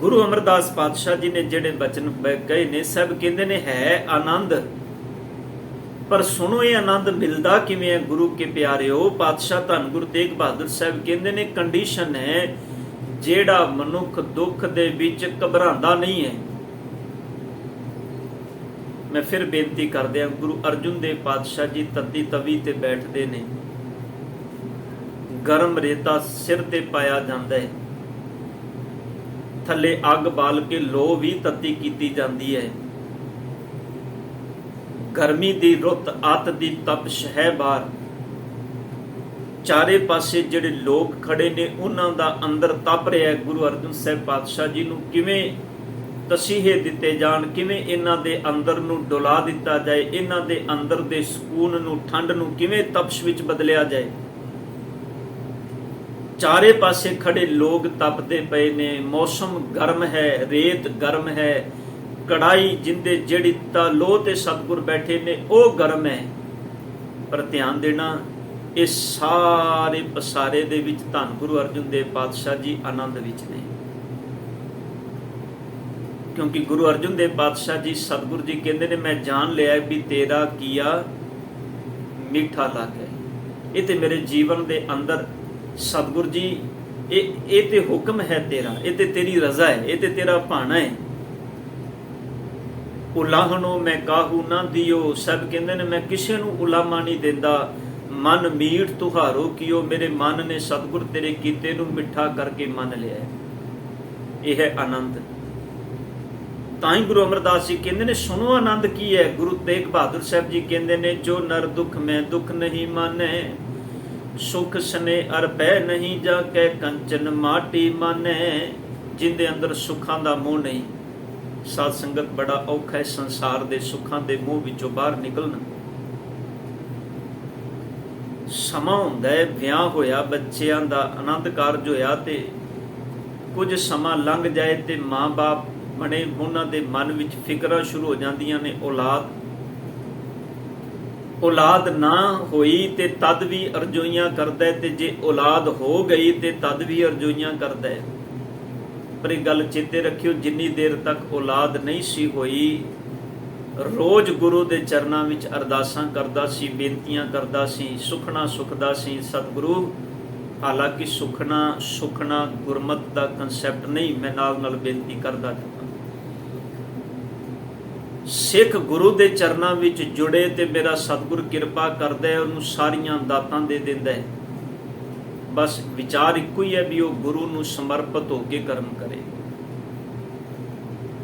ਗੁਰੂ ਅਮਰਦਾਸ ਪਾਤਸ਼ਾਹ ਜੀ ਨੇ ਜਿਹੜੇ ਬਚਨ ਕਹੇ ਨੇ, ਸਭ ਕਹਿੰਦੇ ਨੇ ਹੈ ਆਨੰਦ, ਪਰ ਸੁਣੋ ਇਹ ਆਨੰਦ ਮਿਲਦਾ ਕਿਵੇਂ ਹੈ ਗੁਰੂ ਕੇ ਪਿਆਰਿਓ। ਪਾਤਸ਼ਾਹ ਧੰਨ ਗੁਰੂ ਤੇਗ ਬਹਾਦਰ ਸਾਹਿਬ ਕਹਿੰਦੇ ਨੇ ਕੰਡੀਸ਼ਨ ਹੈ, ਜਿਹੜਾ ਮਨੁੱਖ ਦੁੱਖ ਦੇ ਵਿੱਚ ਘਬਰਾਉਂਦਾ ਨਹੀਂ ਹੈ। ਮੈਂ ਫਿਰ ਬੇਨਤੀ ਕਰਦਿਆਂ, ਗੁਰੂ ਅਰਜੁਨ ਦੇਵ ਪਾਤਸ਼ਾਹ ਜੀ ਤੱਤੀ ਤਵੀ ਤੇ ਬੈਠਦੇ ਨੇ, ਗਰਮ ਰੇਤਾ ਸਿਰ ਤੇ ਪਾਇਆ ਜਾਂਦਾ ਹੈ, ਥੱਲੇ ਅੱਗ ਬਾਲ ਕੇ ਲੋਹ ਵੀ ਤੱਤੀ ਕੀਤੀ ਜਾਂਦੀ ਹੈ। ਗਰਮੀ ਦੀ ਰੁੱਤ, ਅੱਤ ਦੀ ਤਪਸ਼ ਹੈ ਬਾਹਰ, ਚਾਰੇ ਪਾਸੇ ਜਿਹੜੇ ਲੋਕ ਖੜੇ ਨੇ ਉਹਨਾਂ ਦਾ ਅੰਦਰ ਤਪ ਰਿਹਾ ਹੈ। ਗੁਰੂ ਅਰਜਨ ਸਾਹਿਬ ਪਾਤਸ਼ਾਹ ਜੀ ਨੂੰ ਕਿਵੇਂ ਤਸੀਹੇ ਦਿੱਤੇ ਜਾਣ, ਕਿਵੇਂ ਇਹਨਾਂ ਦੇ ਅੰਦਰ ਨੂੰ ਡੁਲਾ ਦਿੱਤਾ ਜਾਏ, ਇਹਨਾਂ ਦੇ ਅੰਦਰ ਦੇ ਸਕੂਨ ਨੂੰ, ਠੰਡ ਨੂੰ ਕਿਵੇਂ ਤਪਸ਼ ਵਿੱਚ ਬਦਲਿਆ ਜਾਏ। ਚਾਰੇ ਪਾਸੇ ਖੜੇ ਲੋਕ ਤਪਦੇ ਪਏ ਨੇ, ਮੌਸਮ ਗਰਮ ਹੈ, ਰੇਤ ਗਰਮ ਹੈ, ਕੜਾਈ ਜਿੰਦੇ ਜਿਹੜੀ ਲੋਹ ਤੇ ਸਤਿਗੁਰ ਬੈਠੇ ਨੇ ਉਹ ਗਰਮ ਹੈ। ਪਰ ਧਿਆਨ ਦੇਣਾ, ਇਹ ਸਾਰੇ ਪਸਾਰੇ ਦੇ ਵਿੱਚ ਧੰਨ ਗੁਰੂ ਅਰਜਨ ਦੇਵ ਪਾਤਸ਼ਾਹ ਜੀ ਆਨੰਦ ਵਿੱਚ ਨੇ। ਕਿਉਂਕਿ ਗੁਰੂ ਅਰਜਨ ਦੇਵ ਪਾਤਸ਼ਾਹ ਜੀ ਸਤਿਗੁਰ ਜੀ ਕਹਿੰਦੇ ਨੇ, ਮੈਂ ਜਾਣ ਲਿਆ ਵੀ ਤੇਰਾ ਕੀਆ ਮਿੱਠਾ ਲੱਗੇ। ਇਹ ਤੇ ਮੇਰੇ ਜੀਵਨ ਦੇ ਅੰਦਰ ਸਤਿਗੁਰ ਜੀ ਇਹ ਤੇ ਹੁਕਮ ਹੈ ਤੇਰਾ, ਇਹ ਤੇ ਤੇਰੀ ਰਜ਼ਾ ਹੈ, ਇਹ ਤੇ ਤੇਰਾ ਭਾਣਾ ਹੈ। ਉਲਾਹਣੋ ਮੈਂ ਕਾਹੂ ਨਾ ਦਿਓ, ਸਭ ਕਹਿੰਦੇ ਨੇ ਮੈਂ ਕਿਸੇ ਨੂੰ ਉਲਾਮਾ ਨਹੀਂ ਦਿੰਦਾ। ਮਨ ਮੀਠ ਤੁਹਾਰੋ ਕੀਓ, ਮੇਰੇ ਮਨ ਨੇ ਸਤਿਗੁਰ ਤੇਰੇ ਕੀਤੇ ਨੂੰ ਮਿੱਠਾ ਕਰਕੇ ਮੰਨ ਲਿਆ। ਇਹ ਹੈ ਆਨੰਦ। ਤਾਂ ਹੀ ਗੁਰੂ ਅਮਰਦਾਸ ਜੀ ਕਹਿੰਦੇ ਨੇ, ਸੁਣੋ ਆਨੰਦ ਕੀ ਹੈ। ਗੁਰੂ ਤੇਗ ਬਹਾਦਰ ਸਾਹਿਬ ਜੀ ਕਹਿੰਦੇ ਨੇ, ਜੋ ਨਰ ਦੁੱਖ ਮੈਂ ਦੁੱਖ ਨਹੀਂ ਮਾਨੈ, ਸੁਖ ਸਨੇ ਅਰ ਪੈ ਨਹੀਂ ਜਾ ਕੇ ਕੰਚਨ ਮਾਟੀ ਮਾਨੈ। ਜਿੰਦੇ ਅੰਦਰ ਸੁੱਖਾਂ ਦਾ ਮੋਹ ਨਹੀਂ। ਸਾਧ ਸੰਗਤ, ਬੜਾ ਔਖਾ ਹੈ ਸੰਸਾਰ ਦੇ ਸੁੱਖਾਂ ਦੇ ਮੋਹ ਵਿੱਚੋਂ ਬਾਹਰ ਨਿਕਲਣਾ। ਸਮਾਂ ਹੁੰਦਾ ਹੈ ਵਿਆਹ ਹੋਇਆ, ਬੱਚਿਆਂ ਦਾ ਆਨੰਦ ਕਾਰਜ ਹੋਇਆ ਤੇ ਕੁਝ ਸਮਾਂ ਲੰਘ ਜਾਏ ਤੇ ਮਾਂ-ਬਾਪ ਬਣੇ, ਉਹਨਾਂ ਦੇ ਮਨ ਵਿੱਚ ਫਿਕਰਾਂ ਸ਼ੁਰੂ ਹੋ ਜਾਂਦੀਆਂ ਨੇ। ਔਲਾਦ ਨਾ ਹੋਈ ਤੇ ਤਦ ਵੀ ਅਰਜ਼ੋਈਆਂ ਕਰਦਾ ਹੈ, ਤੇ ਜੇ ਔਲਾਦ ਹੋ ਗਈ ਤੇ ਤਦ ਵੀ ਅਰਜ਼ੋਈਆਂ ਕਰਦਾ ਹੈ। ਪਰ ਇਹ ਗੱਲ ਚੇਤੇ ਰੱਖਿਓ, ਜਿੰਨੀ ਦੇਰ ਤੱਕ ਔਲਾਦ ਨਹੀਂ ਸੀ ਹੋਈ, ਰੋਜ਼ ਗੁਰੂ ਦੇ ਚਰਨਾਂ ਵਿੱਚ ਅਰਦਾਸਾਂ ਕਰਦਾ ਸੀ, ਬੇਨਤੀਆਂ ਕਰਦਾ ਸੀ, ਸੁਖਣਾ ਸੁਖਦਾ ਸੀ ਸਤਿਗੁਰੂ। ਹਾਲਾਂਕਿ ਸੁਖਣਾ ਗੁਰਮਤ ਦਾ ਕਨਸੈਪਟ ਨਹੀਂ। ਮੈਂ ਨਾਲ ਬੇਨਤੀ ਕਰਦਾ ਜਾਂਦਾ, ਸਿੱਖ ਗੁਰੂ ਦੇ ਚਰਨਾਂ ਵਿੱਚ ਜੁੜੇ ਤੇ ਮੇਰਾ ਸਤਿਗੁਰ ਕਿਰਪਾ ਕਰਦਾ ਹੈ, ਉਹਨੂੰ ਸਾਰੀਆਂ ਦਾਤਾਂ ਦੇ ਦਿੰਦਾ ਹੈ। ਬਸ ਵਿਚਾਰ ਇੱਕੋ ਹੀ ਹੈ ਵੀ ਉਹ ਗੁਰੂ ਨੂੰ ਸਮਰਪਿਤ ਹੋ ਕੇ ਕਰਮ ਕਰੇ।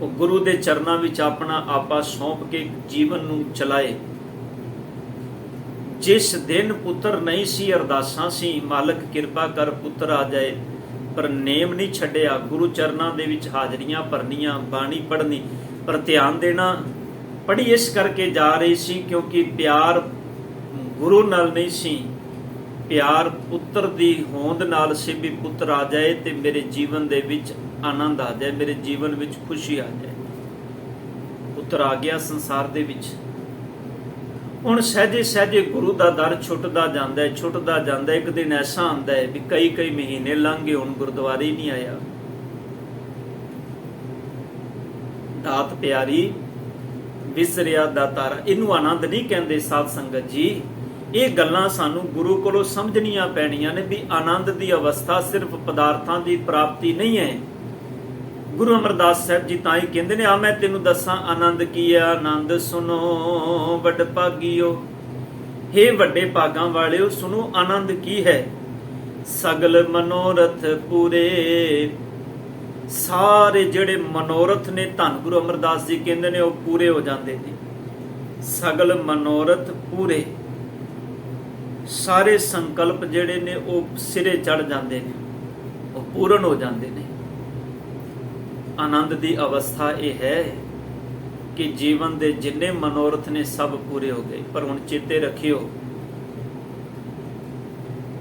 ਉਹ ਗੁਰੂ ਦੇ ਚਰਨਾਂ ਵਿੱਚ ਆਪਣਾ ਆਪਾ ਸੌਂਪ ਕੇ ਜੀਵਨ ਨੂੰ ਚਲਾਏ। ਜਿਸ ਦਿਨ ਪੁੱਤਰ ਨਹੀਂ ਸੀ, ਅਰਦਾਸਾਂ ਸੀ, ਮਾਲਕ ਕਿਰਪਾ ਕਰ ਪੁੱਤਰ ਆ ਜਾਏ, ਪਰ ਨੇਮ ਨਹੀਂ ਛੱਡਿਆ। ਗੁਰੂ ਚਰਨਾਂ ਦੇ ਵਿੱਚ ਹਾਜ਼ਰੀਆਂ ਭਰਨੀਆਂ, ਬਾਣੀ ਪੜ੍ਹਨੀ। ਪਰ ਧਿਆਨ ਦੇਣਾ, ਪੜ੍ਹੀ ਇਸ ਕਰਕੇ ਜਾ ਰਹੀ ਸੀ ਕਿਉਂਕਿ ਪਿਆਰ ਗੁਰੂ ਨਾਲ ਨਹੀਂ ਸੀ, ਪਿਆਰ ਪੁੱਤਰ ਦੀ ਹੋਂਦ ਨਾਲ ਸੀ ਵੀ ਪੁੱਤਰ ਆ ਜਾਏ ਤੇ ਮੇਰੇ ਜੀਵਨ ਦੇ ਵਿੱਚ ਆਨੰਦ ਆ ਜਾਏ, ਮੇਰੇ ਜੀਵਨ ਵਿੱਚ ਖੁਸ਼ੀ ਆ ਜਾਏ। ਪੁੱਤਰ ਆ ਗਿਆ ਸੰਸਾਰ ਦੇ ਵਿੱਚ। ਹੁਣ ਸਹਿਜੇ ਸਹਿਜੇ ਗੁਰੂ ਦਾ ਦਰ ਛੁੱਟਦਾ ਜਾਂਦਾ ਹੈ, ਛੁੱਟਦਾ ਜਾਂਦਾ। ਇੱਕ ਦਿਨ ਐਸਾ ਆਉਂਦਾ ਹੈ ਵੀ ਕਈ ਮਹੀਨੇ ਲੰਘ ਗਏ, ਹੁਣ ਗੁਰਦੁਆਰੇ ਹੀ ਨਹੀਂ ਆਇਆ। ਦਾਤ ਪਿਆਰੀ ਵਿਸਰਿਆ ਦਾਤਾਰਾ, ਇਹਨੂੰ ਆਨੰਦ ਨਹੀਂ ਕਹਿੰਦੇ ਸਾਧ ਸੰਗਤ ਜੀ। ਇਹ ਗੱਲਾਂ ਸਾਨੂੰ ਗੁਰੂ ਕੋਲੋਂ ਸਮਝਣੀਆਂ ਪੈਣੀਆਂ ਨੇ ਵੀ ਆਨੰਦ ਦੀ ਅਵਸਥਾ ਸਿਰਫ ਪਦਾਰਥਾਂ ਦੀ ਪ੍ਰਾਪਤੀ ਨਹੀਂ ਹੈ। ਗੁਰੂ ਅਮਰਦਾਸ ਸਾਹਿਬ ਜੀ ਤਾਂ ਹੀ ਕਹਿੰਦੇ ਨੇ, ਆ ਮੈਂ ਤੈਨੂੰ ਦੱਸਾਂ ਆਨੰਦ ਕੀ ਹੈ। ਆਨੰਦ ਸੁਣੋ ਵੱਡ ਭਾਗੀਓ, ਹੇ ਵੱਡੇ ਭਾਗਾਂ ਵਾਲਿਓ, ਸੁਣੋ ਆਨੰਦ ਕੀ ਹੈ। ਸਗਲ ਮਨੋਰਥ ਪੂਰੇ, ਸਾਰੇ ਜਿਹੜੇ ਮਨੋਰਥ ਨੇ ਧੰਨ ਗੁਰੂ ਅਮਰਦਾਸ ਜੀ ਕਹਿੰਦੇ ਨੇ ਉਹ ਪੂਰੇ ਹੋ ਜਾਂਦੇ ਨੇ। ਸਗਲ ਮਨੋਰਥ ਪੂਰੇ, ਸਾਰੇ ਸੰਕਲਪ ਜਿਹੜੇ ਨੇ ਉਹ ਸਿਰੇ ਚੜ ਜਾਂਦੇ ਨੇ, ਉਹ ਪੂਰਨ ਹੋ ਜਾਂਦੇ ਨੇ। ਆਨੰਦ ਦੀ ਅਵਸਥਾ ਇਹ ਹੈ ਕਿ ਜੀਵਨ ਦੇ ਜਿੰਨੇ ਮਨੋਰਥ ਨੇ ਸਭ ਪੂਰੇ ਹੋ ਗਏ। ਪਰ ਹੁਣ ਚੇਤੇ ਰੱਖਿਓ,